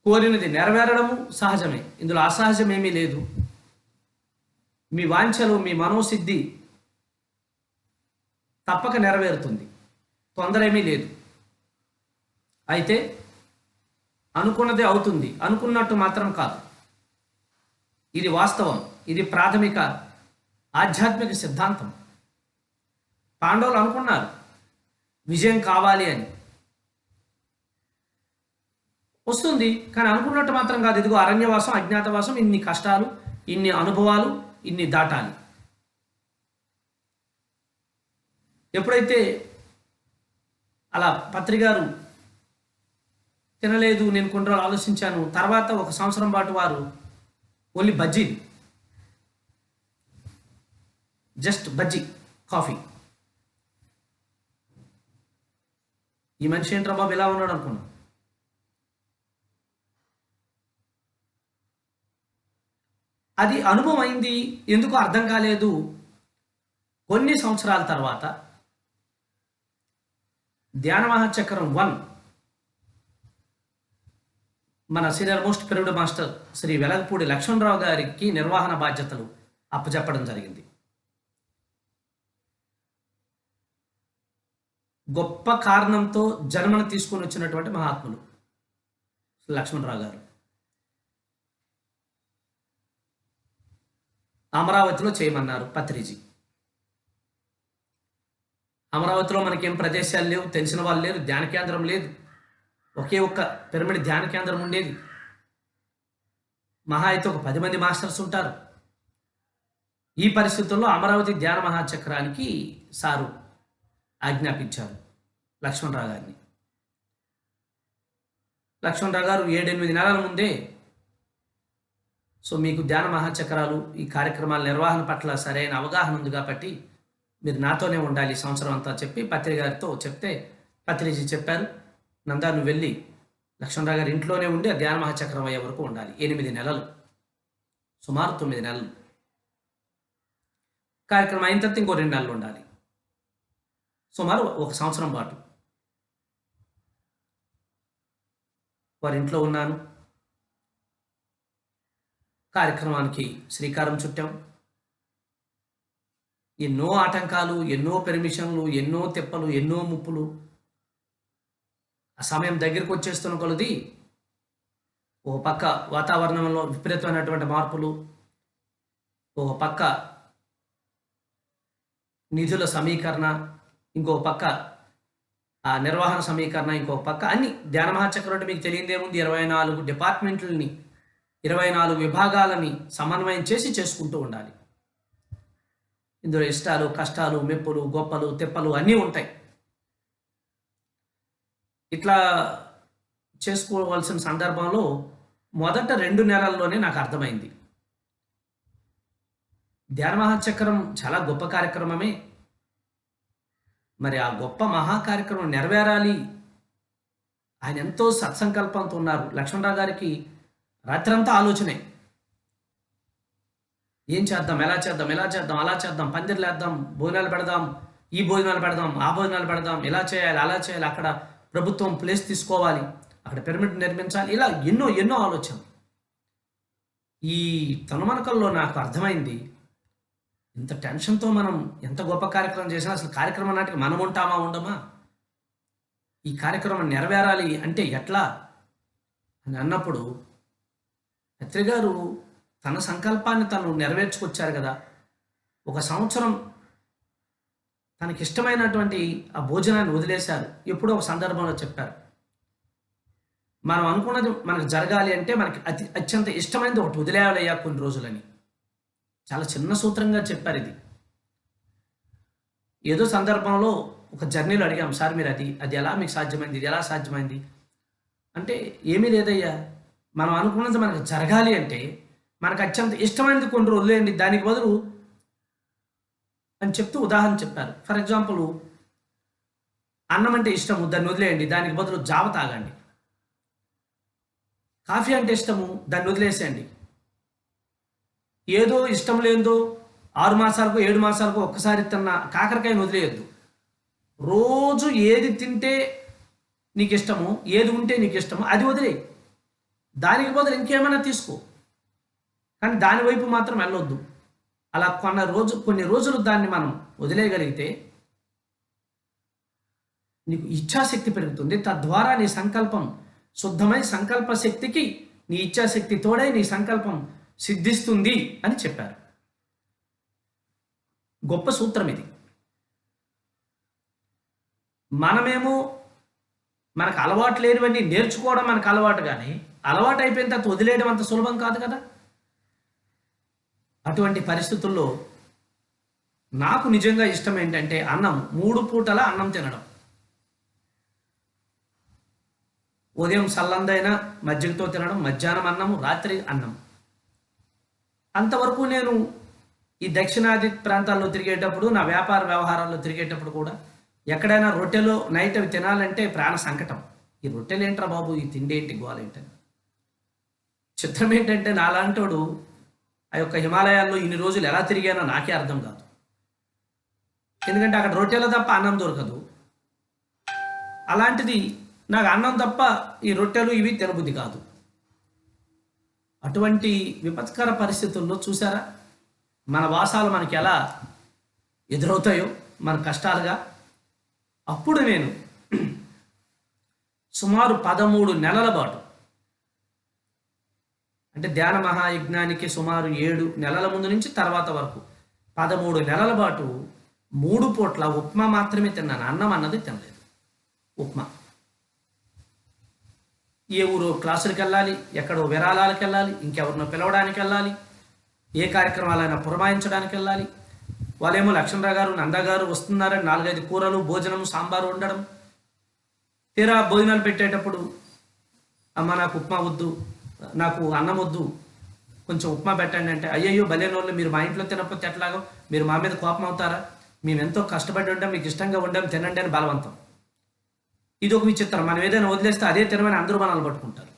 కోరినది నెరవేరడము సహజమే, ఇందులో అసహజం ఏమీ లేదు. మీ వాంఛలు, మీ మనోసిద్ధి తప్పక నెరవేరుతుంది, తొందర ఏమీ లేదు. అయితే అనుకున్నదే అవుతుంది, అనుకున్నట్టు మాత్రం కాదు. ఇది వాస్తవం, ఇది ప్రాథమిక ఆధ్యాత్మిక సిద్ధాంతం. పాండవులు అనుకున్నారు విజయం కావాలి అని, వస్తుంది, కానీ అనుకున్నట్టు మాత్రం కాదు. ఇదిగో అరణ్యవాసం, అజ్ఞాతవాసం, ఇన్ని కష్టాలు, ఇన్ని అనుభవాలు, ఇన్ని దాటాలి. ఎప్పుడైతే అలా పత్రిగారు తినలేదు, నేను కొన్ని రోజులు ఆలోచించాను, తర్వాత 1 సంవత్సరం పాటు వారు only bajji, just bajji coffee. ఈ మనిషి ఏంట్రా బాబు ఇలా ఉన్నాడు అనుకున్నా. అది అనుభవం అయింది, ఎందుకు అర్థం కాలేదు. కొన్ని సంవత్సరాల తర్వాత ధ్యాన మహాచక్రం 1 మన senior most pyramid master Shri Velagapudi Lakshmanarao గారికి నిర్వహణ బాధ్యతలు అప్పచెప్పడం జరిగింది. గొప్ప కారణంతో జన్మను తీసుకొని వచ్చినటువంటి మహాత్ములు లక్ష్మణరావు గారు. అమరావతిలో చేయమన్నారు పత్రిజీ. అమరావతిలో మనకేం ప్రదేశాలు లేవు, తెలిసిన వాళ్ళు లేరు, ధ్యాన కేంద్రం లేదు. ఒకే ఒక్క పిరమిడ్ ధ్యాన కేంద్రం ఉండేది. మహా అయితే ఒక 10 మంది మాస్టర్స్ ఉంటారు. ఈ పరిస్థితుల్లో అమరావతి ధ్యాన మహాచక్రానికి సారు ఆజ్ఞాపించారు లక్ష్మణరావు గారిని. లక్ష్మణరావు గారు 7-8 నెలల ముందే, సో మీకు ధ్యాన మహాచక్రాలు, ఈ కార్యక్రమాల నిర్వహణ పట్ల సరైన అవగాహన ఉంది కాబట్టి మీరు నాతోనే ఉండాలి సంవత్సరం అంతా చెప్పి పత్రి గారితో చెప్తే, పత్రిజీ చెప్పారు, నందా నువ్వు వెళ్ళి లక్ష్మణరావు గారి ఇంట్లోనే ఉండి ఆ ధ్యాన మహాచక్రం అయ్యే వరకు ఉండాలి. 8 నెలలు, సుమారు 9 నెలలు. కార్యక్రమం అయిన తర్వాత ఇంకో 2 నెలలు ఉండాలి, సుమారు 1 సంవత్సరం పాటు వారి ఇంట్లో ఉన్నాను. కార్యక్రమానికి శ్రీకారం చుట్టాం. ఎన్నో ఆటంకాలు, ఎన్నో పెర్మిషన్లు, ఎన్నో తిప్పలు, ఎన్నో ముప్పులు. ఆ సమయం దగ్గరికి వచ్చేస్తున్న కొలది ఒక పక్క వాతావరణంలో విపరీతమైనటువంటి మార్పులు, ఒక పక్క నిధుల సమీకరణ, ఇంకో పక్క ఆ నిర్వహణ సమీకరణ, ఇంకో పక్క అన్ని. ధ్యాన మహాచక్రం అంటే మీకు తెలియదేముంది, 24 డిపార్ట్మెంట్లని, 24 విభాగాలని సమన్వయం చేసి చేసుకుంటూ ఉండాలి. ఇందులో ఇష్టాలు, కష్టాలు, మెప్పులు, గొప్పలు, తిప్పలు అన్నీ ఉంటాయి. ఇట్లా చేసుకోవాల్సిన సందర్భంలో మొదట 2 నెలల్లోనే నాకు అర్థమైంది, ధ్యాన మహాచక్రం చాలా గొప్ప కార్యక్రమమే, మరి ఆ గొప్ప మహా కార్యక్రమం నెరవేరాలి. ఆయన ఎంతో సత్సంకల్పంతో ఉన్నారు. లక్ష్మణరావు గారికి రాత్రంతా ఆలోచనే, ఏం చేద్దాం, ఎలా చేద్దాం, ఎలా చేద్దాం, అలా చేద్దాం, పందిర్లు వేద్దాం, భోజనాలు పెడదాం, ఈ భోజనాలు పెడదాం, ఆ భోజనాలు పెడదాం, ఇలా చేయాలి, అలా చేయాలి, అక్కడ ప్రభుత్వం ప్లేస్ తీసుకోవాలి, అక్కడ పిరమిడ్ నిర్మించాలి, ఇలా ఎన్నో ఎన్నో ఆలోచనలు. ఈ తనుమనకల్లో నాకు అర్థమైంది, ఇంత టెన్షన్తో మనం ఎంత గొప్ప కార్యక్రమం చేసినా అసలు కార్యక్రమం నాటికి మనం ఉంటామా, ఉండమా? ఈ కార్యక్రమం నెరవేరాలి అంటే ఎట్లా అని అన్నప్పుడు పత్రి గారు తన సంకల్పాన్ని తను నెరవేర్చుకొచ్చారు కదా. 1 సంవత్సరం తనకిష్టమైనటువంటి ఆ భోజనాన్ని వదిలేశారు. ఎప్పుడో ఒక సందర్భంలో చెప్పారు, మనం అనుకున్నది మనకు జరగాలి అంటే మనకి అత్యంత ఇష్టమైనది ఒకటి వదిలేయాలయ్యా కొన్ని రోజులని. చాలా చిన్న సూత్రంగా చెప్పారు ఇది. ఏదో సందర్భంలో ఒక జర్నీలో అడిగాం, సార్ మీరు అది ఎలా మీకు సాధ్యమైంది, ఇది ఎలా సాధ్యమైంది అంటే, ఏమీ లేదయ్యా, మనం అనుకున్నది మనకు జరగాలి అంటే మనకు అత్యంత ఇష్టమైనది కొన్ని రోజులు వదిలేయండి, దానికి బదులు అని చెప్తూ ఉదాహరణ చెప్పారు. ఫర్ ఎగ్జాంపుల్, అన్నం అంటే ఇష్టము, దాన్ని వదిలేయండి, దానికి బదులు జావ తాగండి. కాఫీ అంటే ఇష్టము, దాన్ని వదిలేసేయండి. ఏదో ఇష్టం లేదో 6 మాసాలకు 7 మాసాలకు ఒక్కసారి తిన్న కాకరకాయని వదిలేయద్దు. రోజు ఏది తింటే నీకు ఇష్టమో, ఏది ఉంటే నీకు ఇష్టమో అది వదిలే. దానికి బదులు ఇంకేమైనా తీసుకో, కానీ దాని వైపు మాత్రం వెళ్ళొద్దు. అలా కొన్ని రోజులు దాన్ని మనం వదిలేయగలిగితే నీకు ఇచ్ఛాశక్తి పెరుగుతుంది. తద్వారా నీ సంకల్పం శుద్ధమై సంకల్ప శక్తికి నీ ఇచ్ఛాశక్తి తోడై నీ సంకల్పం సిద్ధిస్తుంది అని చెప్పారు. గొప్ప సూత్రం ఇది. మనమేమో మనకు అలవాటు లేనివన్నీ నేర్చుకోవడం మనకు అలవాటు, కానీ అలవాటు అయిపోయిన తర్వాత వదిలేయడం అంత సులభం కాదు కదా. అటువంటి పరిస్థితుల్లో నాకు నిజంగా ఇష్టం ఏంటంటే అన్నం, 3 పూటల అన్నం తినడం. ఉదయం సల్లందైన మజ్జిగతో తినడం, మధ్యాహ్నం అన్నము, రాత్రి అన్నం. అంతవరకు నేను ఈ దక్షిణాది ప్రాంతాల్లో తిరిగేటప్పుడు, నా వ్యాపార వ్యవహారాల్లో తిరిగేటప్పుడు కూడా ఎక్కడైనా రొట్టెలో నైట్ అవి తినాలంటే ప్రాణ సంకటం. ఈ రొట్టెలు ఏంట్రా బాబు, ఈ తిండి ఏంటి, గోల ఏంటని. చిత్రం ఏంటంటే నాలాంటోడు ఆ యొక్క హిమాలయాల్లో ఇన్ని రోజులు ఎలా తిరిగానో నాకే అర్థం కాదు. ఎందుకంటే అక్కడ రొట్టెలు తప్ప అన్నం దొరకదు. అలాంటిది నాకు అన్నం తప్ప ఈ రొట్టెలు ఇవి తినబుద్ధి కాదు. అటువంటి విపత్కర పరిస్థితుల్లో చూసారా మన వాసాలు మనకి ఎలా ఎదురవుతాయో, మన కష్టాలుగా. అప్పుడు నేను సుమారు 13 నెలల పాటు, అంటే ధ్యాన మహాయజ్ఞానికి సుమారు 7 నెలల ముందు నుంచి తర్వాత వరకు 13 నెలల పాటు 3 పూట్ల ఉప్మా మాత్రమే తిన్నాను. అన్నం అన్నది తినలేదు. ఉప్మా. ఏ ఊరు క్లాసులకు వెళ్ళాలి, ఎక్కడో విరాళాలకు వెళ్ళాలి, ఇంకెవరినో పిలవడానికి వెళ్ళాలి, ఏ కార్యక్రమాలైనా పురమాయించడానికి వెళ్ళాలి. వాళ్ళేమో లక్ష్మణరావు గారు, నందగారు వస్తున్నారని 4-5 కూరలు, భోజనం, సాంబారు వండడం. తీరా భోజనాలు పెట్టేటప్పుడు అమ్మ నాకు ఉప్మా వద్దు, నాకు అన్నం వద్దు, కొంచెం ఉప్మా పెట్టండి అంటే, అయ్యయ్యో బలేనోళ్ళు, మీరు మా ఇంట్లో తినకపోతే ఎట్లాగో, మీరు మా మీద కోపం అవుతారా, మేము ఎంతో కష్టపడి ఉండాం, మీకు ఇష్టంగా ఉండాం, తినండి అని బలవంతం. ఇది ఒక విచిత్రం. మనం ఏదైనా వదిలేస్తే అదే తినమని అందరూ మనల్ని పట్టుకుంటారు.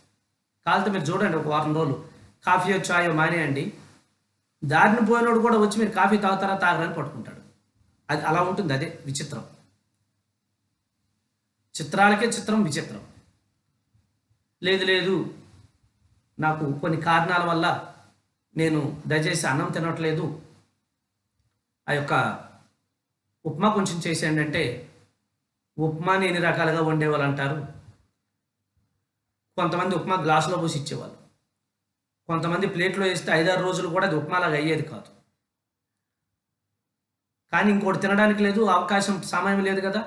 కాలితే మీరు చూడండి, ఒక వారం రోజులు కాఫీయో చాయో మానేయండి, దారిని పోయినోడు కూడా వచ్చి మీరు కాఫీ తాగుతారా తాగరని పట్టుకుంటాడు. అది అలా ఉంటుంది. అదే విచిత్రం. చిత్రాలకే చిత్రం విచిత్రం. లేదు నాకు కొన్ని కారణాల వల్ల నేను దయచేసి అన్నం తినట్లేదు, ఆ యొక్క ఉప్మా కొంచెం చేసేయండి అంటే, ఉప్మాని ఎన్ని రకాలుగా వండేవాళ్ళు అంటారు. కొంతమంది ఉప్మా గ్లాసులో పోసి ఇచ్చేవాళ్ళు, కొంతమంది ప్లేట్లో వేస్తే 5-6 రోజులు కూడా అది ఉప్మాలాగా అయ్యేది కాదు. కానీ ఇంకోటి తినడానికి లేదు, అవకాశం, సమయం లేదు కదా.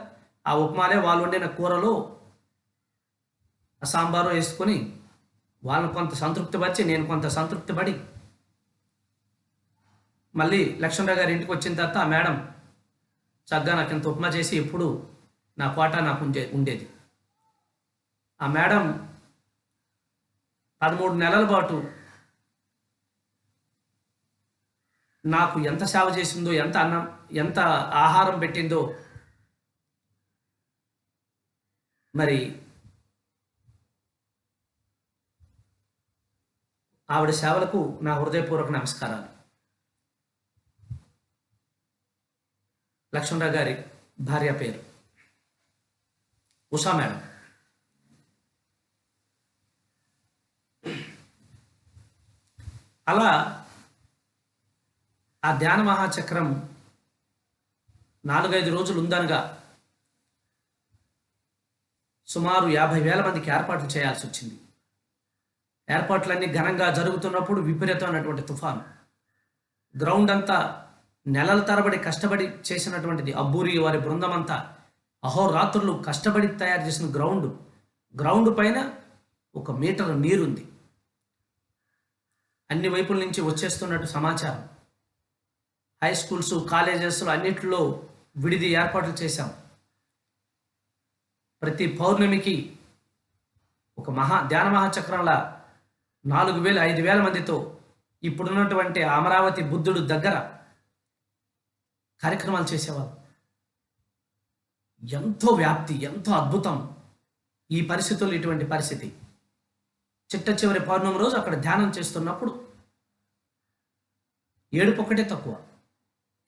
ఆ ఉప్మాలే వాళ్ళు వండిన కూరలో ఆ సాంబారు వేసుకొని వాళ్ళని కొంత సంతృప్తి పరిచి, నేను కొంత సంతృప్తి పడి, మళ్ళీ లక్ష్మణరావు గారి ఇంటికి వచ్చిన తర్వాత ఆ మేడం చక్కగా నాకు ఇంత ఉప్మా చేసి ఎప్పుడు నా కోట నాకు ఉండేది. ఆ మేడం 13 నెలల పాటు నాకు ఎంత సేవ చేసిందో, ఎంత అన్నం, ఎంత ఆహారం పెట్టిందో, మరి ఆవిడ సేవలకు నా హృదయపూర్వక నమస్కారాలు. లక్ష్మణరావు గారి భార్య పేరు ఉషా మేడం. అలా ఆ ధ్యాన మహాచక్రం 4-5 రోజులు ఉందనగా సుమారు 50,000 మందికి ఏర్పాట్లు చేయాల్సి వచ్చింది. ఏర్పాట్లన్నీ ఘనంగా జరుగుతున్నప్పుడు విపరీతమైనటువంటి తుఫాను. గ్రౌండ్ అంతా నెలల తరబడి కష్టపడి చేసినటువంటిది. అబ్బూరి వారి బృందం అంతా అహోరాత్రులు కష్టపడి తయారు చేసిన గ్రౌండ్ పైన 1 మీటర్ నీరుంది. అన్ని వైపుల నుంచి వచ్చేస్తున్నట్టు సమాచారం. హై స్కూల్స్, కాలేజెస్లో అన్నింటిలో విడిది ఏర్పాట్లు చేశాం. ప్రతి పౌర్ణమికి ఒక ధ్యాన మహాచక్రంలా 4,000-5,000 మందితో ఇప్పుడున్నటువంటి అమరావతి బుద్ధుడు దగ్గర కార్యక్రమాలు చేసేవాళ్ళు. ఎంతో వ్యాప్తి, ఎంతో అద్భుతం. ఈ పరిస్థితుల్లో ఇటువంటి పరిస్థితి. చిట్ట చివరి పౌర్ణమి రోజు అక్కడ ధ్యానం చేస్తున్నప్పుడు ఏడుపు ఒక్కటే తక్కువ.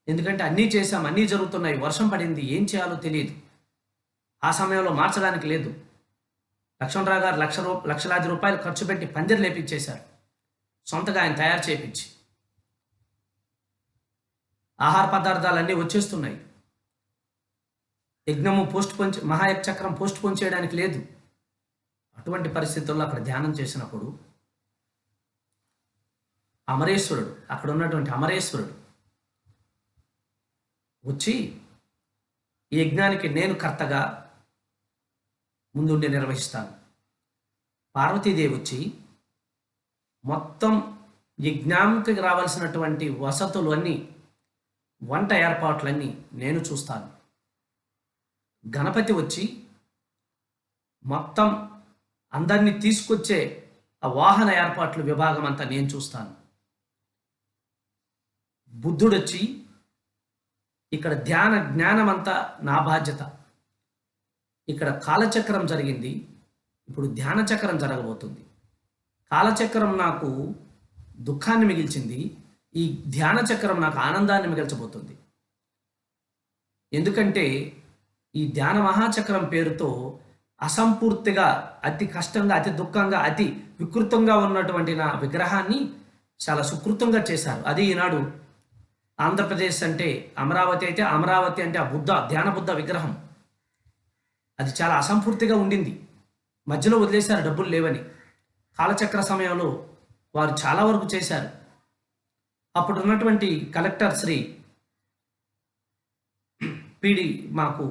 ఎందుకంటే అన్నీ చేశాం, అన్నీ జరుగుతున్నాయి, వర్షం పడింది, ఏం చేయాలో తెలియదు. ఆ సమయంలో మార్చడానికి లేదు. లక్ష్మణరావు గారు లక్షలాది రూపాయలు ఖర్చు పెట్టి పందిరి లేపించేశారు, సొంతగా ఆయన తయారు చేయించి. ఆహార పదార్థాలన్నీ వచ్చేస్తున్నాయి. యజ్ఞము మహాయజ్ఞ చక్రం పోస్ట్ పోన్ చేయడానికి లేదు. అటువంటి పరిస్థితుల్లో అక్కడ ధ్యానం చేసినప్పుడు అమరేశ్వరుడు, అక్కడ ఉన్నటువంటి అమరేశ్వరుడు వచ్చి ఈ యజ్ఞానికి నేను కర్తగా ముందుండి నిర్వహిస్తాను. పార్వతీదేవి వచ్చి మొత్తం యజ్ఞానికి రావాల్సినటువంటి వసతులు అన్నీ, వంట ఏర్పాట్లన్నీ నేను చూస్తాను. గణపతి వచ్చి మొత్తం అందరినీ తీసుకొచ్చే ఆ వాహన ఏర్పాట్లు విభాగం అంతా నేను చూస్తాను. బుద్ధుడొచ్చి ఇక్కడ జ్ఞానం అంతా నా బాధ్యత. ఇక్కడ కాలచక్రం జరిగింది, ఇప్పుడు ధ్యాన చక్రం జరగబోతుంది. కాలచక్రం నాకు దుఃఖాన్ని మిగిల్చింది, ఈ ధ్యాన చక్రం నాకు ఆనందాన్ని మిగిల్చబోతుంది. ఎందుకంటే ఈ ధ్యాన మహాచక్రం పేరుతో అసంపూర్తిగా, అతి కష్టంగా, అతి దుఃఖంగా, అతి వికృతంగా ఉన్నటువంటి నా విగ్రహాన్ని చాలా సుకృతంగా చేశారు. అది ఈనాడు ఆంధ్రప్రదేశ్ అంటే అమరావతి అయితే, అమరావతి అంటే ఆ ధ్యాన బుద్ధ విగ్రహం అది చాలా అసంపూర్తిగా ఉండింది. మధ్యలో వదిలేశారు డబ్బులు లేవని. కాలచక్ర సమయంలో వారు చాలా వరకు చేశారు. అప్పుడు ఉన్నటువంటి కలెక్టర్ శ్రీ పిడి, మాకు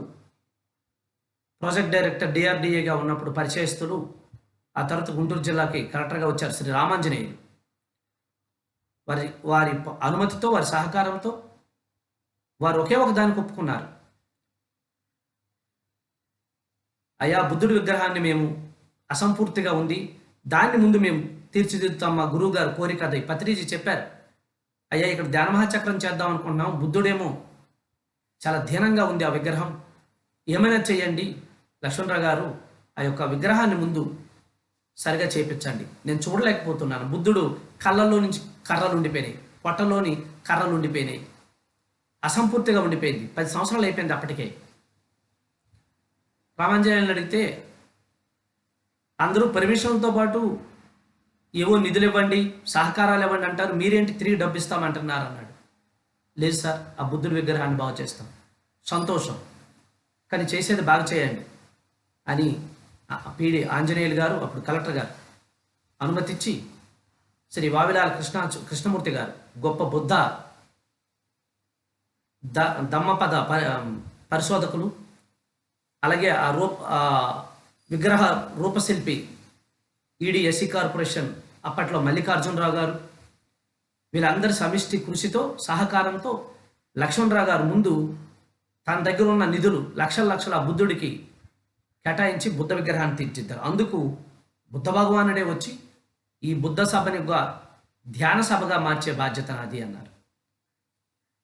ప్రాజెక్ట్ డైరెక్టర్ డిఆర్డిఏగా ఉన్నప్పుడు పరిచయస్తులు, ఆ తర్వాత గుంటూరు జిల్లాకి కలెక్టర్గా వచ్చారు శ్రీ రామాంజనేయులు. వారి అనుమతితో, వారి సహకారంతో వారు ఒకే ఒక దానికి ఒప్పుకున్నారు. అయ్యా, బుద్ధుడి విగ్రహాన్ని మేము అసంపూర్తిగా ఉంది, దాన్ని ముందు మేము తీర్చిదిద్దుతాం, మా గురువు గారు కోరిక అది. పత్రిజీ చెప్పారు, అయ్యా ఇక్కడ ధ్యాన మహాచక్రం చేద్దాం అనుకుంటున్నాం, బుద్ధుడేమో చాలా దీనంగా ఉంది ఆ విగ్రహం, ఏమైనా చేయండి లక్ష్మణరావు గారు, ఆ యొక్క విగ్రహాన్ని ముందు సరిగా చేపించండి, నేను చూడలేకపోతున్నాను. బుద్ధుడు కళ్ళల్లో నుంచి కర్రలు ఉండిపోయినాయి, పొట్టలోని కర్రలు ఉండిపోయినాయి, అసంపూర్తిగా ఉండిపోయింది. 10 సంవత్సరాలు అయిపోయింది అప్పటికే. రామాంజనేయులను అడిగితే అందరూ పర్మిషన్లతో పాటు ఏవో నిధులు ఇవ్వండి, సహకారాలు ఇవ్వండి అంటారు, మీరేంటి తిరిగి డబ్బు ఇస్తామంటున్నారు అన్నాడు. లేదు సార్, ఆ బుద్ధుడి విగ్రహాన్ని బాగు చేస్తాం, సంతోషం, కానీ చేసేది బాగా చేయండి అని పిడి ఆంజనేయులు గారు, అప్పుడు కలెక్టర్ గారు అనుమతిచ్చి, శ్రీ వావిలాల కృష్ణమూర్తి గారు, గొప్ప బుద్ధ దమ్మపద పరిశోధకులు, అలాగే ఆ విగ్రహ రూపశిల్పి ఈడిఎస్సి కార్పొరేషన్ అప్పట్లో మల్లికార్జునరావు గారు, వీళ్ళందరి సమిష్టి కృషితో, సహకారంతో లక్ష్మణరావు గారు ముందు తన దగ్గర ఉన్న నిధులు లక్షల ఆ బుద్ధుడికి కేటాయించి బుద్ధ విగ్రహాన్ని తీర్చిద్దారు. అందుకు బుద్ధ భగవానుడే వచ్చి ఈ బుద్ధ సభని ధ్యాన సభగా మార్చే బాధ్యత నాది అన్నారు.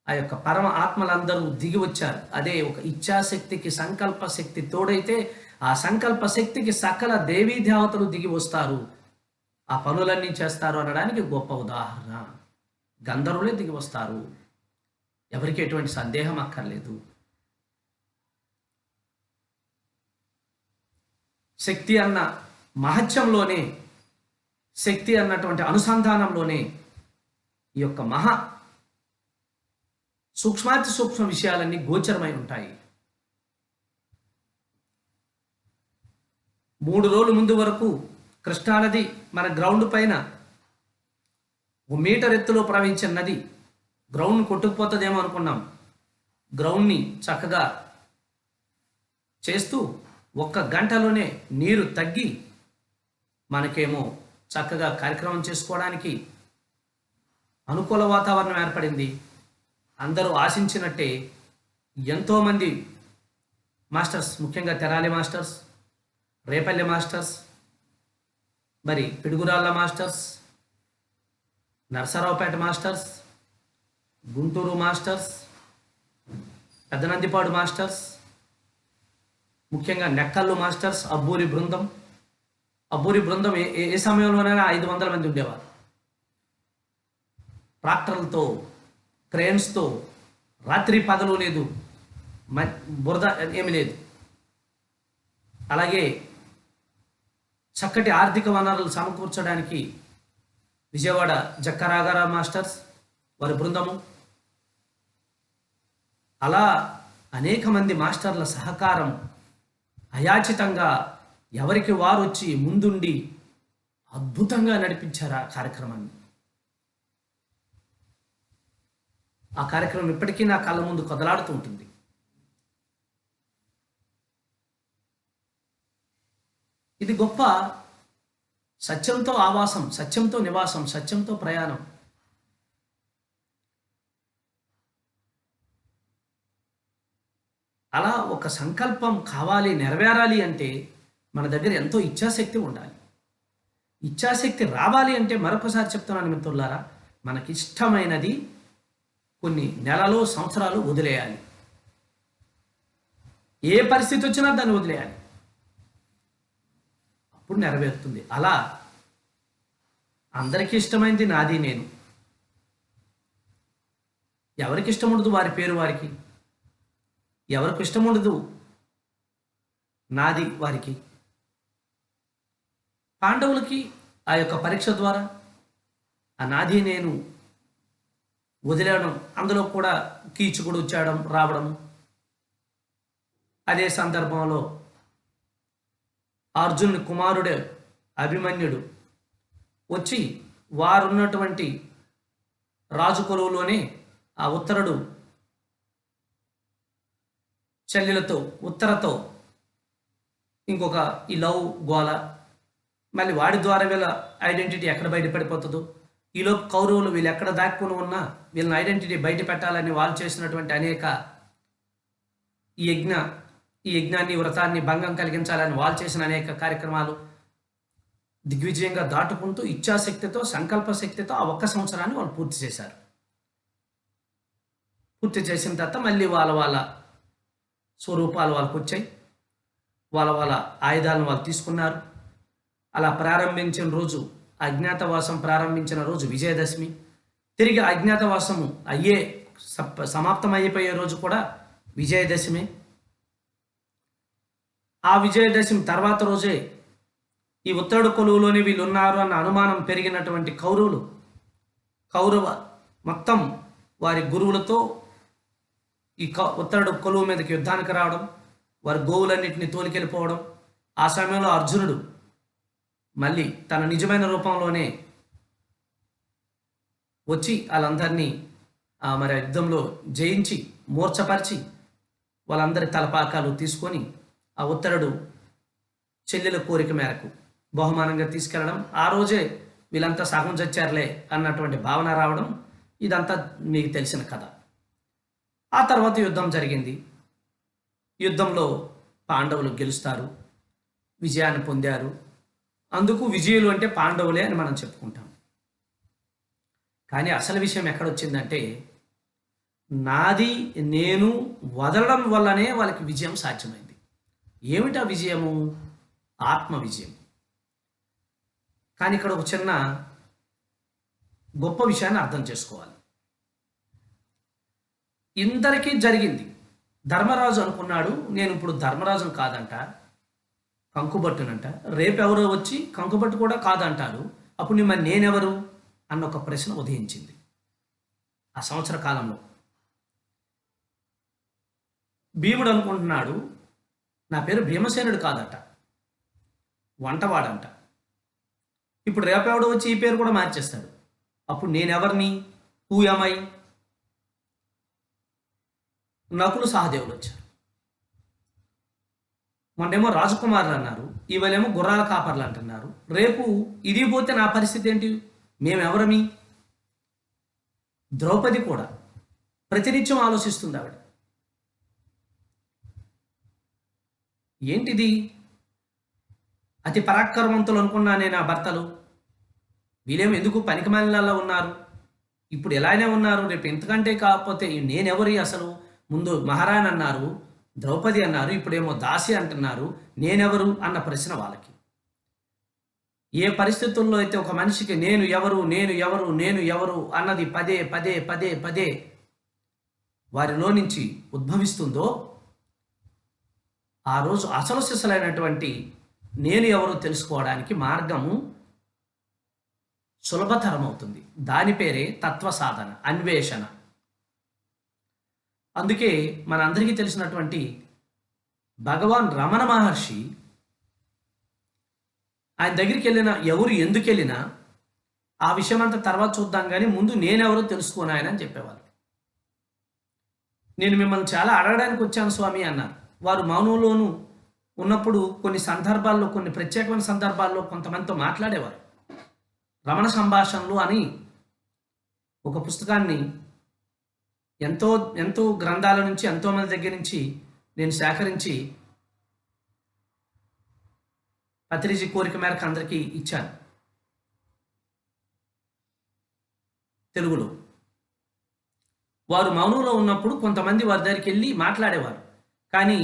ఆ యొక్క పరమ ఆత్మలందరూ దిగి వచ్చారు. అదే ఒక ఇచ్ఛాశక్తికి సంకల్ప శక్తి తోడైతే ఆ సంకల్ప శక్తికి సకల దేవీ దేవతలు దిగి వస్తారు, ఆ పనులన్నీ చేస్తారు అనడానికి గొప్ప ఉదాహరణ. గంధర్వులే దిగి వస్తారు, ఎవరికి ఎటువంటి సందేహం అక్కర్లేదు. శక్తి అన్న మహత్యంలోనే, శక్తి అన్నటువంటి అనుసంధానంలోనే ఈ యొక్క సూక్ష్మాతి సూక్ష్మ విషయాలన్నీ గోచరమై ఉంటాయి. 3 రోజుల ముందు వరకు కృష్ణానది మన గ్రౌండ్ పైన 1 మీటర్ ఎత్తులో ప్రవహించిన నది గ్రౌండ్ కొట్టుకుపోతుందేమో అనుకున్నాం. గ్రౌండ్ని చక్కగా చేస్తూ 1 గంటలోనే నీరు తగ్గి మనకేమో చక్కగా కార్యక్రమం చేసుకోవడానికి అనుకూల వాతావరణం ఏర్పడింది. అందరూ ఆశించినట్టే ఎంతోమంది మాస్టర్స్, ముఖ్యంగా తెరాలి మాస్టర్స్, రేపల్లె మాస్టర్స్, మరి Piduguralla masters, Narasaraopet masters, Guntur masters, Peddanandipadu masters, ముఖ్యంగా నెక్కల్లు మాస్టర్స్, అబ్బూరి బృందం ఏ సమయంలోనైనా 500 మంది ఉండేవారు. ట్రాక్టర్లతో, క్రేన్స్తో, రాత్రి పగలు లేదు, బురద ఏమి లేదు. అలాగే చక్కటి ఆర్థిక వనరులు సమకూర్చడానికి విజయవాడ జక్కరాఘరావు మాస్టర్స్ వారి బృందము, అలా అనేక మంది మాస్టర్ల సహకారం అయాచితంగా ఎవరికి వారు వచ్చి ముందుండి అద్భుతంగా నడిపించారు ఆ కార్యక్రమాన్ని. ఆ కార్యక్రమం ఇప్పటికీ నా కళ్ళ ముందు కదలాడుతూ ఉంటుంది. ఇది గొప్ప సత్యంతో ఆవాసం, సత్యంతో నివాసం, సత్యంతో ప్రయాణం. అలా ఒక సంకల్పం కావాలి, నెరవేరాలి అంటే మన దగ్గర ఎంతో ఇచ్ఛాశక్తి ఉండాలి. ఇచ్ఛాశక్తి రావాలి అంటే మరొకసారి చెప్తున్నాను మిత్రులారా, మనకిష్టమైనది కొన్ని నెలలు, సంవత్సరాలు వదిలేయాలి. ఏ పరిస్థితి వచ్చినా దాన్ని వదిలేయాలి, అప్పుడు నెరవేరుతుంది. అలా అందరికీ ఇష్టమైంది నాది నేను. ఎవరికి ఇష్టం ఉండదు వారి పేరు వారికి, ఎవరికి ఇష్టం ఉండదు నాది వారికి. పాండవులకి ఆ యొక్క పరీక్ష ద్వారా ఆ నాది నేను వదిలేయడం, అందులో కూడా కీచుకుడు వచ్చాడం రావడం. అదే సందర్భంలో అర్జునుని కుమారుడే అభిమన్యుడు వచ్చి వారున్నటువంటి రాజు కొలువులోనే ఆ ఉత్తరుడు చెల్లెలతో, ఉత్తరతో ఇంకొక ఈ లవ్ గోల, మళ్ళీ వాడి ద్వారా వీళ్ళ ఐడెంటిటీ ఎక్కడ బయటపడిపోతుందో, ఈలోపు కౌరవులు వీళ్ళు ఎక్కడ దాక్కుని ఉన్నా వీళ్ళని ఐడెంటిటీ బయట పెట్టాలని వాళ్ళు చేసినటువంటి అనేక ఈ యజ్ఞాన్ని, వ్రతాన్ని భంగం కలిగించాలని వాళ్ళు చేసిన అనేక కార్యక్రమాలు దిగ్విజయంగా దాటుకుంటూ ఇచ్ఛాశక్తితో, సంకల్ప శక్తితో ఆ ఒక్క సంవత్సరాన్ని వాళ్ళు పూర్తి చేశారు. పూర్తి చేసిన తర్వాత మళ్ళీ వాళ్ళ స్వరూపాలు వాళ్ళకు వచ్చాయి, వాళ్ళ ఆయుధాలను వాళ్ళు తీసుకున్నారు. అలా ప్రారంభించిన రోజు, అజ్ఞాతవాసం ప్రారంభించిన రోజు విజయదశమి. తిరిగి అజ్ఞాతవాసము సమాప్తం అయిపోయే రోజు కూడా విజయదశమి. ఆ విజయదశమి తర్వాత రోజే ఈ ఉత్తరుడు కొలువులోనే వీళ్ళు ఉన్నారు అన్న అనుమానం పెరిగినటువంటి కౌరవ మొత్తం వారి గురువులతో ఈ ఉత్తరుడు కొలువు మీదకి యుద్ధానికి రావడం, వారి గోవులన్నింటినీ తోలికెళ్ళిపోవడం. ఆ సమయంలో అర్జునుడు మళ్ళీ తన నిజమైన రూపంలోనే వచ్చి వాళ్ళందరినీ మరి యుద్ధంలో జయించి మూర్ఛపరిచి వాళ్ళందరి తలపాకాలు తీసుకొని ఆ ఉత్తరుడు చెల్లెల కోరిక మేరకు బహుమానంగా తీసుకెళ్ళడం. ఆ రోజే వీళ్ళంతా సగం చచ్చారులే అన్నటువంటి భావన రావడం. ఇదంతా మీకు తెలిసిన కథ. ఆ తర్వాత యుద్ధం జరిగింది. యుద్ధంలో పాండవులు గెలుస్తారు, విజయాన్ని పొందారు. అందుకు విజయులు అంటే పాండవులే అని మనం చెప్పుకుంటాం. కానీ అసలు విషయం ఎక్కడొచ్చిందంటే, నాది నేను వదలడం వల్లనే వాళ్ళకి విజయం సాధ్యమైంది. ఏమిటా విజయము? ఆత్మ విజయం. కానీ ఇక్కడ ఒక చిన్న గొప్ప విషయాన్ని అర్థం చేసుకోవాలి. ఇందరికీ జరిగింది. ధర్మరాజు అనుకున్నాడు నేను ఇప్పుడు ధర్మరాజును కాదంట, కంకుబట్టునంట. రేపు ఎవరో వచ్చి కంకుబట్టు కూడా కాదంటారు. అప్పుడు మరి నేనెవరు అన్న ఒక ప్రశ్న ఉదయించింది ఆ సంవత్సర కాలంలో. భీముడు అనుకుంటున్నాడు నా పేరు భీమసేనుడు కాదట, వంటవాడంట. ఇప్పుడు రేపెవడో వచ్చి ఈ పేరు కూడా మార్చేస్తాడు. అప్పుడు నేనెవరిని? హూ యమై? నకులు సహదేవులు వచ్చారు. మొన్నేమో రాజకుమారులు అన్నారు, ఇవాళేమో గుర్రాల కాపర్లు అంటున్నారు. రేపు ఇది పోతే నా పరిస్థితి ఏంటి? మేమెవరమి? ద్రౌపది కూడా ప్రతినిత్యం ఆలోచిస్తుంది. ఆవిడ ఏంటిది? అతి పరాక్రమవంతులు అనుకున్నానే నా భర్తలు, వీళ్ళేమో ఎందుకు పనికిమాలినలా ఉన్నారు? ఇప్పుడు ఎలానే ఉన్నారు, రేపు ఎంతకంటే కాకపోతే నేనెవరి? అసలు ముందు మహారాణి అన్నారు, ద్రౌపది అన్నారు, ఇప్పుడేమో దాసి అంటున్నారు. నేనెవరు అన్న ప్రశ్న వాళ్ళకి. ఏ పరిస్థితుల్లో అయితే ఒక మనిషికి నేను ఎవరు నేను ఎవరు నేను ఎవరు అన్నది పదే పదే పదే పదే వారిలో నుంచి ఉద్భవిస్తుందో, ఆ రోజు అసలు సిసలైనటువంటి నేను ఎవరో తెలుసుకోవడానికి మార్గము సులభతరం అవుతుంది. దాని పేరే తత్వ సాధన, అన్వేషణ. అందుకే మనందరికీ తెలిసినటువంటి భగవాన్ రమణ మహర్షి, ఆయన దగ్గరికి వెళ్ళిన ఎవరు ఎందుకు వెళ్ళినా ఆ విషయం అంతా తర్వాత చూద్దాం, కానీ ముందు నేనెవరో తెలుసుకోను ఆయన అని చెప్పేవారు. నేను మిమ్మల్ని చాలా అడగడానికి వచ్చాను స్వామి అన్నారు. వారు మౌనంలోనూ ఉన్నప్పుడు కొన్ని సందర్భాల్లో, కొన్ని ప్రత్యేకమైన సందర్భాల్లో కొంతమందితో మాట్లాడేవారు. రమణ సంభాషణలు అని ఒక పుస్తకాన్ని ఎంతో ఎంతో గ్రంథాల నుంచి, ఎంతోమంది దగ్గర నుంచి నేను సేకరించి పత్రిజీ కోరిక మేరకు అందరికీ ఇచ్చాను తెలుగులో. వారు మౌనంలో ఉన్నప్పుడు కొంతమంది వారి దగ్గరికి వెళ్ళి మాట్లాడేవారు, కానీ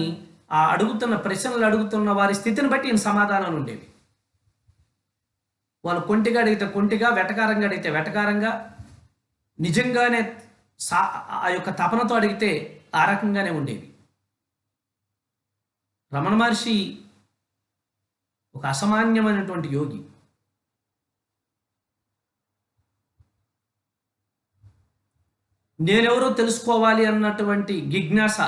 ఆ అడుగుతున్న ప్రశ్నలు అడుగుతున్న వారి స్థితిని బట్టి ఈయన సమాధానాలు ఉండేవి. వాళ్ళు కొంటిగా అడిగితే కొంటిగా, వెటకారంగా అడిగితే వెటకారంగా, నిజంగానే ఆ యొక్క తపనతో అడిగితే ఆ రకంగానే ఉండేవి. రమణ మహర్షి ఒక అసామాన్యమైనటువంటి యోగి. నేనెవరో తెలుసుకోవాలి అన్నటువంటి జిజ్ఞాస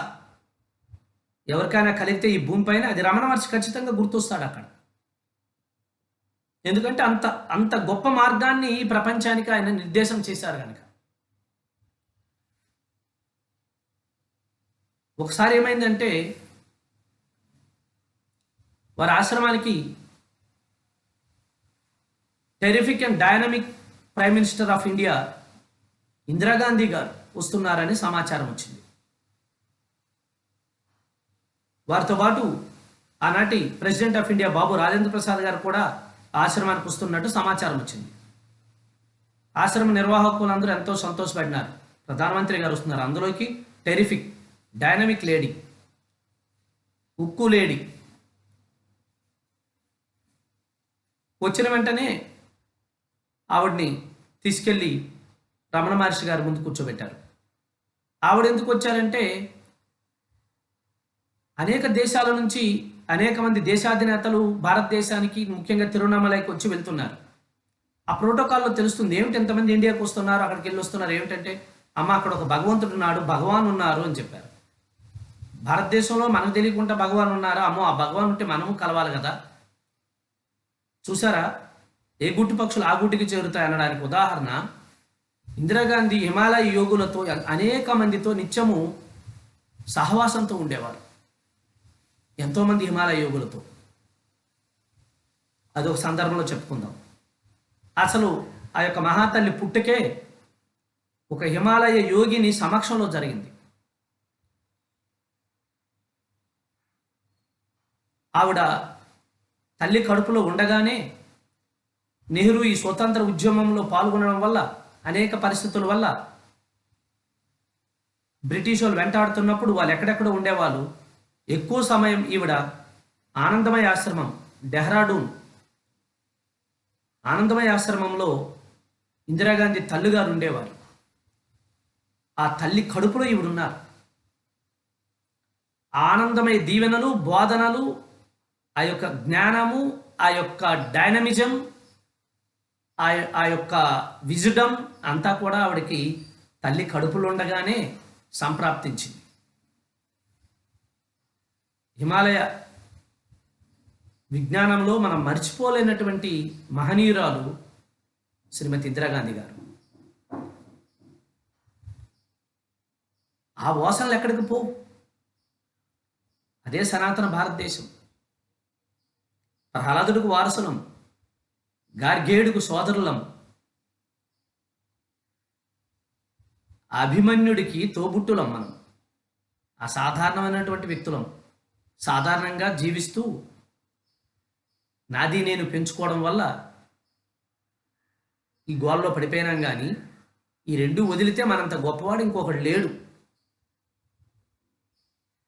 ఎవరికైనా కలిగితే ఈ భూమిపైన, అది రమణ మహర్షి ఖచ్చితంగా గుర్తొస్తాడు అక్కడ. ఎందుకంటే అంత అంత గొప్ప మార్గాన్ని ఈ ప్రపంచానికి ఆయన నిర్దేశం చేశారు కనుక. ఒకసారి ఏమైందంటే, వారి ఆశ్రమానికి terrific and dynamic prime minister of India Indira Gandhi గారు వస్తున్నారని సమాచారం వచ్చింది. వారితో పాటు ఆనాటి president of India Babu Rajendra Prasad గారు కూడా ఆశ్రమానికి వస్తున్నట్టు సమాచారం వచ్చింది. ఆశ్రమ నిర్వాహకులందరూ ఎంతో సంతోషపడినారు. ప్రధానమంత్రి గారు వస్తున్నారు, అందులోకి టెరిఫిక్ డైనమిక్ లేడీ, ఉక్కు లేడీ. వచ్చిన వెంటనే ఆవిడ్ని తీసుకెళ్ళి రమణ మహర్షి గారి ముందు కూర్చోబెట్టారు. ఆవిడ ఎందుకు వచ్చారంటే, అనేక దేశాల నుంచి అనేక మంది దేశాధినేతలు భారతదేశానికి, ముఖ్యంగా తిరువణామలైకి వచ్చి వెళ్తున్నారు. ఆ ప్రోటోకాల్లో తెలుస్తుంది ఏమిటి ఎంతమంది ఇండియాకి వస్తున్నారు, అక్కడికి వెళ్ళి వస్తున్నారు. ఏమిటంటే, అమ్మ అక్కడ ఒక భగవంతుడు ఉన్నాడు, భగవాన్ ఉన్నారు అని చెప్పారు. భారతదేశంలో మనకు తెలియకుండా భగవాన్ ఉన్నారా? అమ్మో, ఆ భగవాన్ ఉంటే మనము కలవాలి కదా. చూసారా, ఏ గుట్టి పక్షులు ఆ గుట్టికి చేరుతాయి అనడానికి ఉదాహరణ ఇందిరాగాంధీ హిమాలయ యోగులతో, అనేక మందితో నిత్యము సహవాసంతో ఉండేవారు. ఎంతోమంది హిమాలయ యోగులతో. అదొక సందర్భంలో చెప్పుకుందాం. అసలు ఆ యొక్క మహాతల్లి పుట్టుకే ఒక హిమాలయ యోగిని సమక్షంలో జరిగింది. ఆవిడ తల్లి కడుపులో ఉండగానే నెహ్రూ ఈ స్వతంత్ర ఉద్యమంలో పాల్గొనడం వల్ల, అనేక పరిస్థితుల వల్ల బ్రిటిష్ వాళ్ళు వెంటాడుతున్నప్పుడు వాళ్ళు ఎక్కడెక్కడ ఉండేవాళ్ళు. ఎక్కువ సమయం ఈవిడ ఆనందమయ ఆశ్రమం, డెహ్రాడూన్ ఆనందమయ ఆశ్రమంలో ఇందిరాగాంధీ తల్లిగారు ఉండేవారు. ఆ తల్లి కడుపులో ఈవిడున్నారు. ఆనందమయ దీవెనలు, బోధనలు, ఆ యొక్క జ్ఞానము, ఆ యొక్క డైనమిజం, ఆ యొక్క విజడమ్ అంతా కూడా ఆవిడకి తల్లి కడుపులో ఉండగానే సంప్రాప్తించింది. హిమాలయ విజ్ఞానంలో మనం మర్చిపోలేనటువంటి మహనీయురాలు శ్రీమతి ఇందిరాగాంధీ గారు. ఆ వాసనలు ఎక్కడికి పోవు. అదే సనాతన భారతదేశం. ప్రహ్లాదుడికి వారసులం, గార్గేయుడికి సోదరులం, అభిమన్యుడికి తోబుట్టులం. మనం అసాధారణమైనటువంటి వ్యక్తులం. సాధారణంగా జీవిస్తూ నాది నేను పెంచుకోవడం వల్ల ఈ గోల్లో పడిపోయినాం, కానీ ఈ రెండు వదిలితే మనంత గొప్పవాడు ఇంకొకడు లేడు.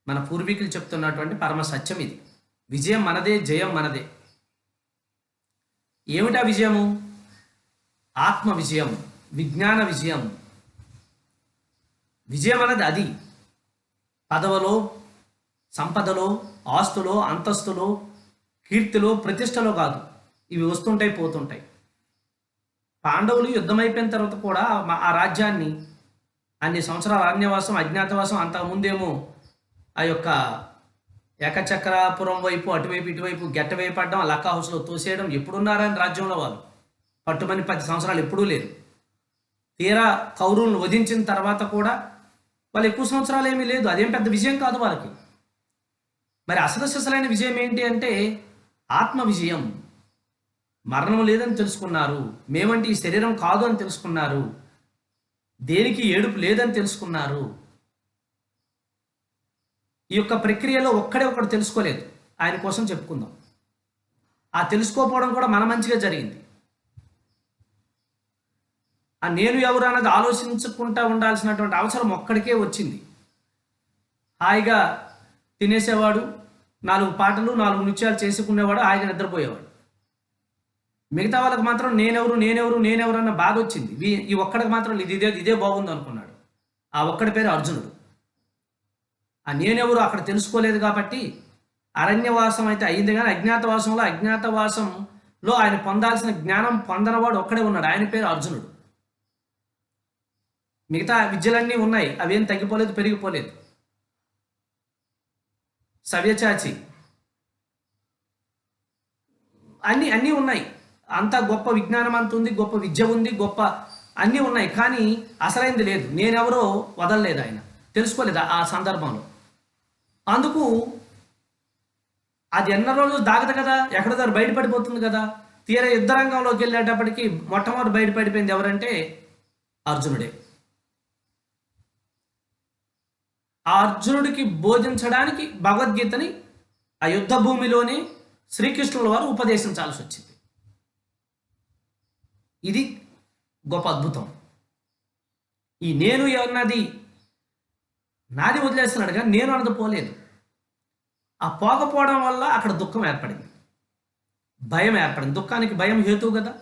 మన పూర్వీకులు చెప్తున్నటువంటి పరమ సత్యం ఇది. విజయం మనదే, జయం మనదే. ఏమిటా విజయము? ఆత్మ విజయం, విజ్ఞాన విజయం. విజయం అన్నది అది. పదవులో, సంపదలో, ఆస్తులో, అంతస్తులో, కీర్తిలో ప్రతిష్టలో కాదు, ఇవి వస్తుంటాయి పోతుంటాయి. పాండవులు యుద్ధం అయిపోయిన తర్వాత కూడా ఆ రాజ్యాన్ని అన్ని సంవత్సరాల అరణ్యవాసం అజ్ఞాతవాసం, అంతకుముందేమో ఆ యొక్క ఏకచక్రాపురం వైపు అటువైపు ఇటువైపు గెట్ట వేయపడడం, లక్కా హౌస్లో తోసేయడం, ఎప్పుడున్నారని రాజ్యంలో వాళ్ళు పట్టుమని 10 సంవత్సరాలు ఎప్పుడూ లేరు. తీరా కౌరవులను వధించిన తర్వాత కూడా వాళ్ళు ఎక్కువ సంవత్సరాలు ఏమీ లేదు, అదేం పెద్ద విజయం కాదు వాళ్ళకి. మరి అసలు సిసలైన విజయం ఏంటి అంటే ఆత్మ విజయం. మరణం లేదని తెలుసుకున్నారు, మేమంటే ఈ శరీరం కాదు అని తెలుసుకున్నారు, దేనికి ఏడుపు లేదని తెలుసుకున్నారు. ఈ యొక్క ప్రక్రియలో ఒక్కడే ఒకడు తెలుసుకోలేదు, ఆయన కోసం చెప్పుకుందాం. ఆ తెలుసుకోకపోవడం కూడా మన మంచిగా జరిగింది. ఆ నేను ఎవరు అన్నది ఆలోచించుకుంటా ఉండాల్సినటువంటి అవసరం ఒక్కడికే వచ్చింది. హాయిగా తినేసేవాడు, 4 పాటలు 4 నృత్యాలు చేసుకునేవాడు, హాయిగా నిద్రపోయేవాడు. మిగతా వాళ్ళకి మాత్రం నేనెవరు అన్న బాధ వచ్చింది. ఈ ఒక్కడికి మాత్రం ఇదే బాగుంది అనుకున్నాడు. ఆ ఒక్కడి పేరు అర్జునుడు. ఆ నేనెవరు అక్కడ తెలుసుకోలేదు కాబట్టి అరణ్యవాసం అయితే అయింది, కానీ అజ్ఞాతవాసంలో ఆయన పొందాల్సిన జ్ఞానం పొందనవాడు ఒక్కడే ఉన్నాడు, ఆయన పేరు అర్జునుడు. మిగతా విద్యలన్నీ ఉన్నాయి, అవేం తగ్గిపోలేదు పెరిగిపోలేదు. సవ్యచాచి అన్నీ ఉన్నాయి, అంత గొప్ప విజ్ఞానం అంత ఉంది, గొప్ప విద్య ఉంది, గొప్ప అన్నీ ఉన్నాయి, కానీ అసలైంది లేదు. నేనెవరో వదలలేదు, ఆయన తెలుసుకోలేదు ఆ సందర్భంలో. అందుకు అది ఎన్న రోజులు దాగదు కదా, ఎక్కడో దాన్ని బయటపడిపోతుంది కదా. తీరా యుద్ధరంగంలోకి వెళ్ళేటప్పటికి మొట్టమొదటి బయటపడిపోయింది ఎవరంటే అర్జునుడే. ఆ అర్జునుడికి బోధించడానికి భగవద్గీతని ఆ యుద్ధ భూమిలోనే శ్రీకృష్ణుల వారు ఉపదేశించాల్సి వచ్చింది. ఇది గొప్ప అద్భుతం. ఈ నేను అన్నది నాది వదిలేస్తున్నాడు, కానీ నేను అన్నది పోలేదు. ఆ పోకపోవడం వల్ల అక్కడ దుఃఖం ఏర్పడింది, భయం ఏర్పడింది. దుఃఖానికి భయం హేతువు కదా,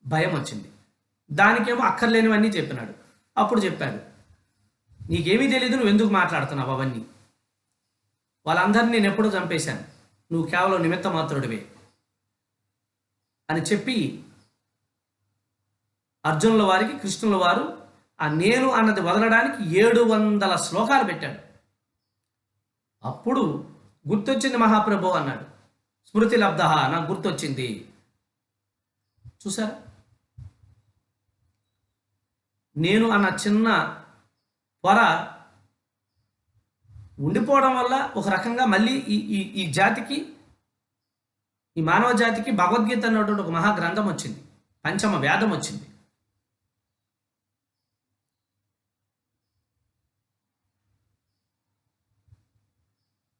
భయం వచ్చింది. దానికేమో అక్కర్లేనివన్నీ చెప్పినాడు. అప్పుడు చెప్పాడు, నీకేమీ తెలియదు, నువ్వు ఎందుకు మాట్లాడుతున్నావు అవన్నీ, వాళ్ళందరినీ నేను ఎప్పుడూ చంపేశాను, నువ్వు కేవలం నిమిత్త మాత్రుడివే అని చెప్పి అర్జునుల వారికి కృష్ణుల వారు ఆ నేను అన్నది వదలడానికి 700 శ్లోకాలు పెట్టాడు. అప్పుడు గుర్తొచ్చింది మహాప్రభు అన్నాడు, స్మృతి లబ్ధ, నాకు గుర్తొచ్చింది. చూసారా, నేను అన్న చిన్న పొర ఉండిపోవడం వల్ల ఒక రకంగా మళ్ళీ ఈ జాతికి, ఈ మానవ జాతికి భగవద్గీత అన్నటువంటి ఒక మహాగ్రంథం వచ్చింది, పంచమ వేదం వచ్చింది.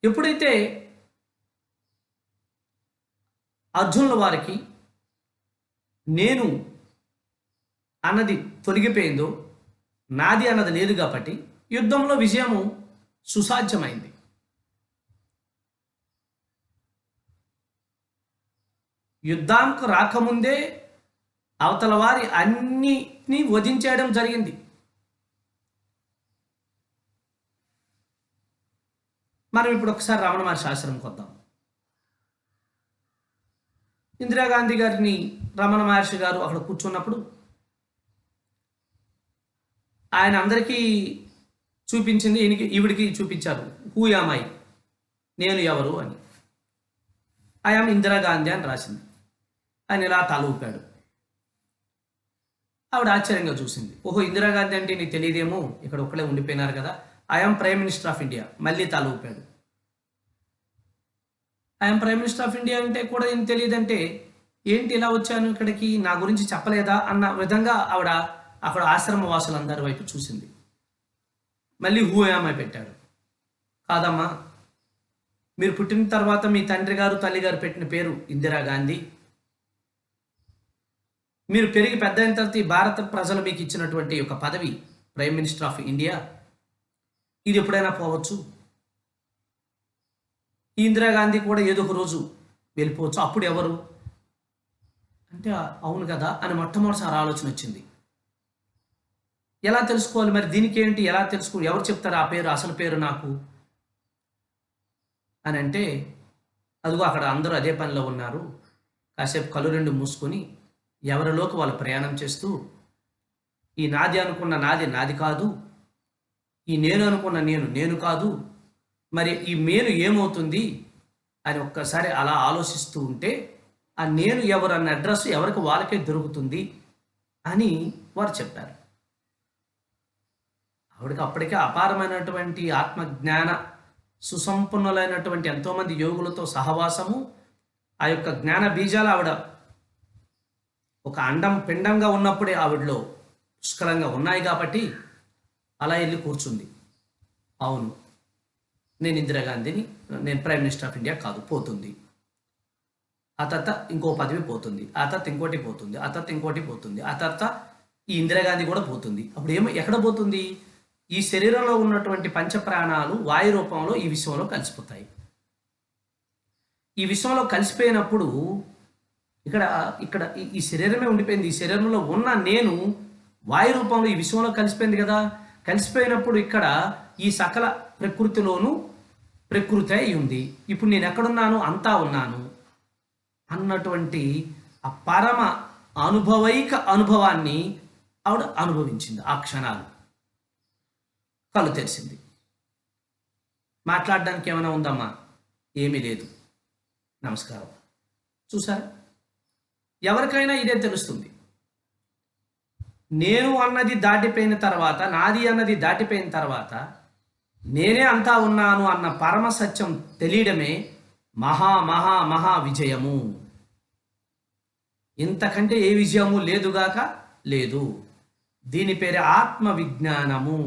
ఎప్పుడైతే అర్జునుల వారికి నేను అన్నది తొలగిపోయిందో, నాది అన్నది లేదు కాబట్టి యుద్ధంలో విజయము సుసాధ్యమైంది. యుద్ధానికి రాకముందే అవతల వారి అన్నిటినీ వధించేయడం జరిగింది. మనం ఇప్పుడు ఒకసారి రమణ మహర్షి ఆశ్రమంకి వద్దాం. ఇందిరాగాంధీ గారిని రమణ మహర్షి గారు అక్కడ కూర్చున్నప్పుడు ఆయన అందరికీ చూపించింది, ఈవిడికి చూపించారు, హూ యామ్ ఐ, నేను ఎవరు అని. ఐఎమ్ ఇందిరాగాంధీ అని రాసింది. ఆయన ఇలా తల ఊపాడు. ఆవిడ ఆశ్చర్యంగా చూసింది, ఓహో ఇందిరాగాంధీ అంటే నీకు తెలియదేమో, ఇక్కడ ఒక్కడే ఉండిపోయినారు కదా. I'm prime minister of India, మళ్ళీ తల ఊపాడు. I'm prime minister of India అంటే కూడా ఏం తెలియదంటే ఏంటి ఇలా వచ్చాను ఇక్కడికి, నా గురించి చెప్పలేదా అన్న విధంగా ఆవిడ అక్కడ ఆశ్రమ వాసులందరి వైపు చూసింది. మళ్ళీ హూ యామ్ ఐ పెట్టాడు. కాదమ్మా, మీరు పుట్టిన తర్వాత మీ తండ్రి గారు తల్లి గారు పెట్టిన పేరు ఇందిరాగాంధీ, మీరు పెరిగి పెద్ద అయిన తర్వాత ఈ భారత ప్రజలు మీకు ఇచ్చినటువంటి ఒక పదవి ప్రైమ్ మినిస్టర్ ఆఫ్ ఇండియా, ఇది ఎప్పుడైనా పోవచ్చు. ఈ ఇందిరాగాంధీ కూడా ఏదో ఒక రోజు వెళ్ళిపోవచ్చు, అప్పుడు ఎవరు అంటే అవును కదా అని మొట్టమొదటిసారి ఆలోచన వచ్చింది. ఎలా తెలుసుకోవాలి మరి, దీనికి ఏంటి, ఎలా ఎవరు చెప్తారు ఆ పేరు, అసలు పేరు నాకు అని అంటే అదిగో అక్కడ అందరూ అదే పనిలో ఉన్నారు. కాసేపు కళ్ళు రెండు మూసుకొని ఎవరిలోకి వాళ్ళు ప్రయాణం చేస్తూ, ఈ నాది అనుకున్న నాది నాది కాదు, ఈ నేను అనుకున్న నేను నేను కాదు, మరి ఈ నేను ఏమవుతుంది అని ఒక్కసారి అలా ఆలోచిస్తూ ఉంటే ఆ నేను ఎవరు అన్న అడ్రస్ ఎవరికి వాళ్ళకే దొరుకుతుంది అని వారు చెప్పారు. ఆవిడకి అప్పటికే అపారమైనటువంటి ఆత్మజ్ఞాన సుసంపన్నులైనటువంటి ఎంతోమంది యోగులతో సహవాసము, ఆ యొక్క జ్ఞాన బీజాలు ఆవిడ ఒక అండం పిండంగా ఉన్నప్పుడే ఆవిడలో పుష్కలంగా ఉన్నాయి కాబట్టి అలా వెళ్ళి కూర్చుంది. అవును, నేను ఇందిరాగాంధీని, నేను ప్రైమ్ మినిస్టర్ ఆఫ్ ఇండియా కాదు, పోతుంది. ఆ తర్వాత ఇంకో పదవి పోతుంది, ఆ తర్వాత ఇంకోటి పోతుంది, ఆ తర్వాత ఇంకోటి పోతుంది, ఆ తర్వాత ఈ ఇందిరాగాంధీ కూడా పోతుంది. అప్పుడు ఎక్కడ పోతుంది? ఈ శరీరంలో ఉన్నటువంటి పంచప్రాణాలు వాయు రూపంలో ఈ విశ్వంలో కలిసిపోతాయి. ఈ విశ్వంలో కలిసిపోయినప్పుడు ఇక్కడ ఇక్కడ ఈ శరీరమే ఉండిపోయింది. ఈ శరీరంలో ఉన్న నేను వాయు రూపంలో ఈ విశ్వంలో కలిసిపోయింది కదా. కలిసిపోయినప్పుడు ఇక్కడ ఈ సకల ప్రకృతిలోనూ ప్రకృతి అయి ఉంది. ఇప్పుడు నేను ఎక్కడున్నాను? అంతా ఉన్నాను అన్నటువంటి ఆ పరమ అనుభవైక అనుభవాన్ని ఆవిడ అనుభవించింది. ఆ క్షణాలు కళ్ళు తెరిసింది. మాట్లాడడానికి ఏమైనా ఉందమ్మా? ఏమీ లేదు, నమస్కారం. చూసారా, ఎవరికైనా ఇదే తెలుస్తుంది. నేను అన్నది దాటిపోయిన తర్వాత, నాది అన్నది దాటిపోయిన తర్వాత, నేనే అంతా ఉన్నాను అన్న పరమ సత్యం తెలియడమే మహా మహా మహా విజయము. ఇంతకంటే ఏ విజయము లేదుగాక లేదు. దీని పేరే ఆత్మ విజ్ఞానము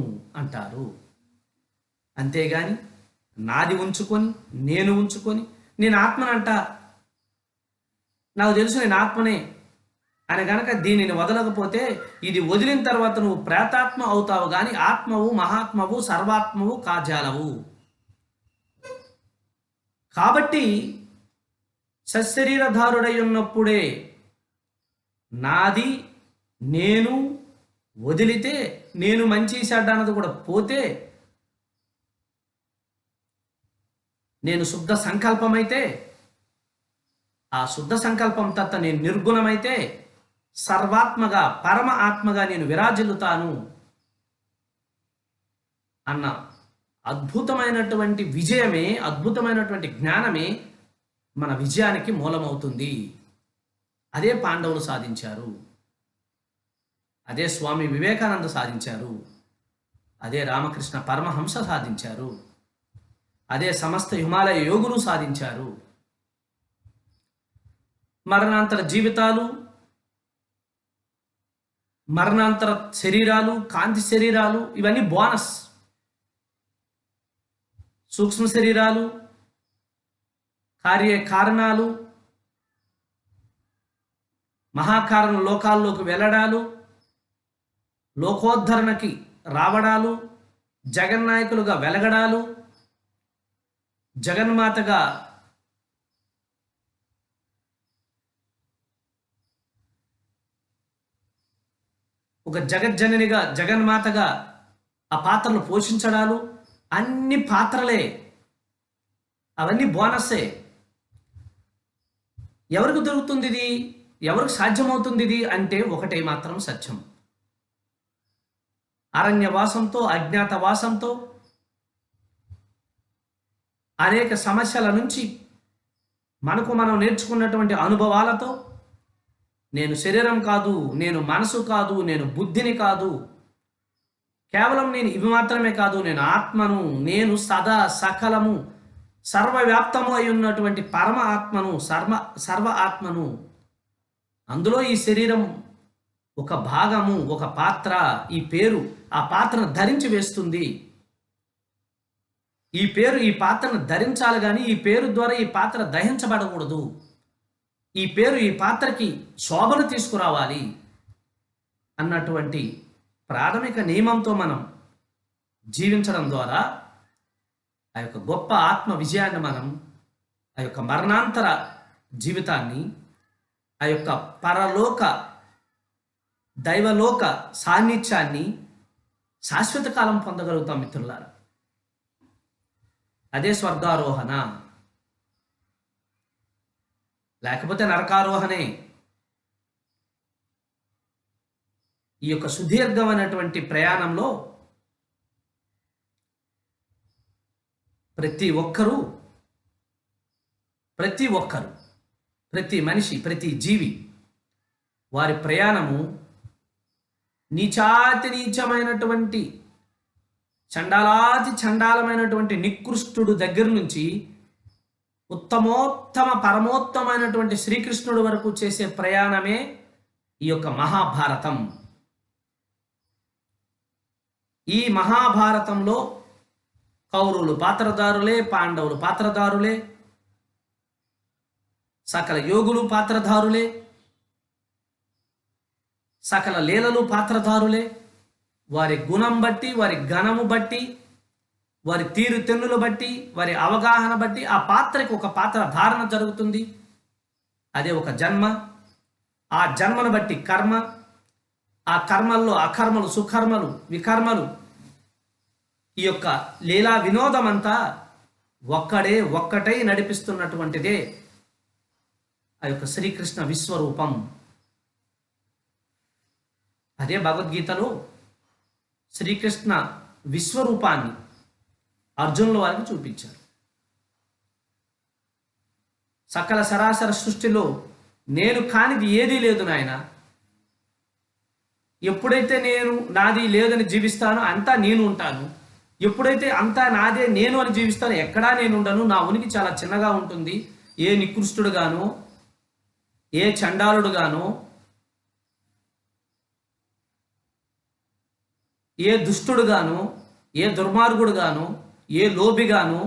అంటారు. అంతేగాని నాది ఉంచుకొని, నేను ఉంచుకొని, నేను ఆత్మనంట, నాకు తెలుసు నేను ఆత్మనే అని గనక దీనిని వదలకపోతే, ఇది వదిలిన తర్వాత నువ్వు ప్రేతాత్మ అవుతావు కానీ ఆత్మవు, మహాత్మవు, సర్వాత్మవు కాజాలవు. కాబట్టి సశరీరధారుడై ఉన్నప్పుడే నాది నేను వదిలితే, నేను మంచి చెడ్డ అన్నది కూడా పోతే, నేను శుద్ధ సంకల్పమైతే, ఆ శుద్ధ సంకల్పం తత్త నేను నిర్గుణమైతే, సర్వాత్మగా పరమ ఆత్మగా నేను విరాజిల్లుతాను అన్న అద్భుతమైనటువంటి విజయమే, అద్భుతమైనటువంటి జ్ఞానమే మన విజయానికి మూలమవుతుంది. అదే పాండవులు సాధించారు, అదే స్వామి వివేకానంద సాధించారు, అదే రామకృష్ణ పరమహంస సాధించారు, అదే సమస్త హిమాలయ యోగులు సాధించారు. మరణాంతర జీవితాలు, మరణాంతర శరీరాలు, కాంతి శరీరాలు ఇవన్నీ బోనస్. సూక్ష్మ శరీరాలు, కార్యకారణాలు, మహాకారణ లోకాల్లోకి వెళ్ళడాలు, లోకోద్ధరణకి రావడాలు, జగన్నాయకులుగా వెలగడాలు, జగన్మాతగా ఒక జగజ్జననిగా, జగన్మాతగా ఆ పాత్రలు పోషించడాలు అన్ని పాత్రలే, అవన్నీ బోనస్సే. ఎవరికి దొరుకుతుంది ఇది? ఎవరికి సాధ్యమవుతుంది ఇది అంటే ఒకటే మాత్రం సత్యం. అరణ్యవాసంతో, అజ్ఞాతవాసంతో, అనేక సమస్యల నుంచి మనకు మనం నేర్చుకున్నటువంటి అనుభవాలతో, నేను శరీరం కాదు, నేను మనసు కాదు, నేను బుద్ధిని కాదు, కేవలం నేను ఇవి మాత్రమే కాదు, నేను ఆత్మను, నేను సదా సకలము సర్వవ్యాప్తము అయి ఉన్నటువంటి పరమ ఆత్మను, సర్వ ఆత్మను. అందులో ఈ శరీరం ఒక భాగము, ఒక పాత్ర. ఈ పేరు ఆ పాత్రను ధరించి వేస్తుంది. ఈ పేరు ఈ పాత్రను ధరించాలి కానీ ఈ పేరు ద్వారా ఈ పాత్ర దహించబడకూడదు. ఈ పేరు ఈ పాత్రకి శోభను తీసుకురావాలి అన్నటువంటి ప్రాథమిక నియమంతో మనం జీవించడం ద్వారా ఆ యొక్క గొప్ప ఆత్మ విజయాన్ని మనం, ఆ యొక్క మరణాంతర జీవితాన్ని, ఆ యొక్క పరలోక దైవలోక సాన్నిధ్యాన్ని శాశ్వత కాలం పొందగలుగుతాం మిత్రులారా. అదే స్వర్గారోహణ. లేకపోతే నరకారోహణే. ఈ యొక్క సుదీర్ఘమైనటువంటి ప్రయాణంలో ప్రతి ఒక్కరూ, ప్రతి మనిషి, ప్రతి జీవి వారి ప్రయాణము నీచాతి నీచమైనటువంటి చండాలాతి చండాలమైనటువంటి నికృష్టుడు దగ్గర నుంచి ఉత్తమోత్తమ పరమోత్తమైనటువంటి శ్రీకృష్ణుడు వరకు చేసే ప్రయాణమే ఈ యొక్క మహాభారతం. ఈ మహాభారతంలో కౌరవులు పాత్రధారులే, పాండవులు పాత్రధారులే, సకల యోగులు పాత్రధారులే, సకల లీలలు పాత్రధారులే. వారి గుణం బట్టి, వారి ఘనము బట్టి, వారి తీరుతెన్నులు బట్టి, వారి అవగాహన బట్టి ఆ పాత్రకి ఒక పాత్ర ధారణ జరుగుతుంది. అదే ఒక జన్మ. ఆ జన్మను బట్టి కర్మ, ఆ కర్మల్లో అకర్మలు, సుకర్మలు, వికర్మలు. ఈ యొక్క లీలా వినోదమంతా ఒక్కటై నడిపిస్తున్నటువంటిదే ఆ యొక్క శ్రీకృష్ణ విశ్వరూపం. అదే భగవద్గీతలో శ్రీకృష్ణ విశ్వరూపాన్ని అర్జునుల వారికి చూపించారు. సకల సరాసర సృష్టిలో నేను కానిది ఏదీ లేదు నాయన. ఎప్పుడైతే నేను నాది లేదని జీవిస్తానో అంతా నేను ఉంటాను. ఎప్పుడైతే అంతా నాదే నేను అని జీవిస్తానో ఎక్కడా నేను ఉండను. నా ఉనికి చాలా చిన్నగా ఉంటుంది. ఏ నికృష్టుడుగానో, ఏ చండాలుడుగానో, ఏ దుష్టుడుగానో, ఏ దుర్మార్గుడుగానో, ఏ లోబిగానో,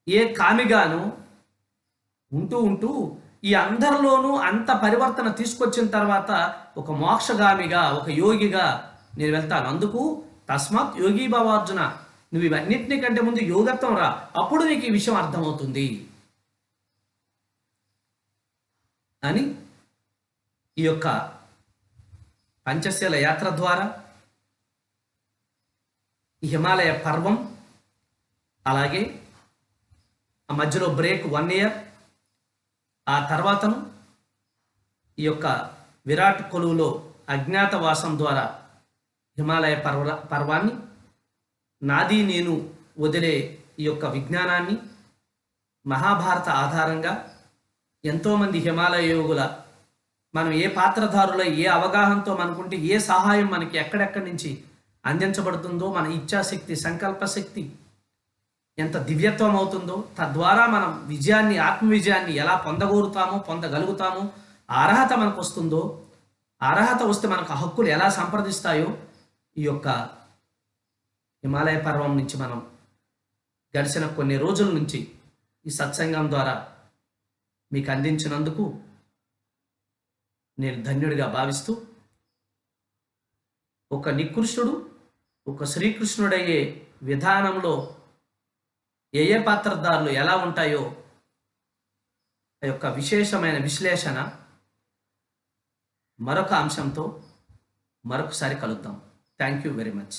ఏ కామిగానో ఉంటూ ఈ అందరిలోనూ అంత పరివర్తన తీసుకొచ్చిన తర్వాత ఒక మోక్షగామిగా, ఒక యోగిగా నేను వెళ్తాను. అందుకు తస్మాత్ యోగి భవార్జున, నువ్వు ఇవన్నింటినీ కంటే ముందు యోగత్వం రా, అప్పుడు నీకు ఈ విషయం అర్థమవుతుంది అని ఈ యొక్క పంచశీల యాత్ర ద్వారా ఈ హిమాలయ పర్వం, అలాగే ఆ మధ్యలో బ్రేక్ 1 year, ఆ తర్వాతను ఈ యొక్క విరాట్ కొలువులో అజ్ఞాతవాసం ద్వారా హిమాలయ పర్వాన్ని, నాది నేను వదిలే ఈ యొక్క విజ్ఞానాన్ని, మహాభారత ఆధారంగా ఎంతోమంది హిమాలయ యోగుల మనం ఏ పాత్రధారుల ఏ అవగాహనతో మనకుంటే ఏ సహాయం మనకి ఎక్కడెక్కడి నుంచి అందించబడుతుందో, మన ఇచ్ఛాశక్తి, సంకల్పశక్తి ఎంత దివ్యత్వం అవుతుందో, తద్వారా మనం విజయాన్ని, ఆత్మవిజయాన్ని ఎలా పొందగలుగుతామో, అర్హత మనకు వస్తుందో, అర్హత వస్తే మనకు హక్కులు ఎలా సంప్రదిస్తాయో ఈ యొక్క హిమాలయ పర్వం నుంచి మనం గడిచిన కొన్ని రోజుల నుంచి ఈ సత్సంగం ద్వారా మీకు అందించినందుకు నేను ధన్యుడిగా భావిస్తూ, ఒక నికృష్టుడు ఒక శ్రీకృష్ణుడయ్యే విధానంలో ఏ పాత్రధారులు ఎలా ఉంటాయో ఆ యొక్క విశేషమైన విశ్లేషణ మరొక అంశంతో మరొకసారి కలుద్దాం. Thank you very much.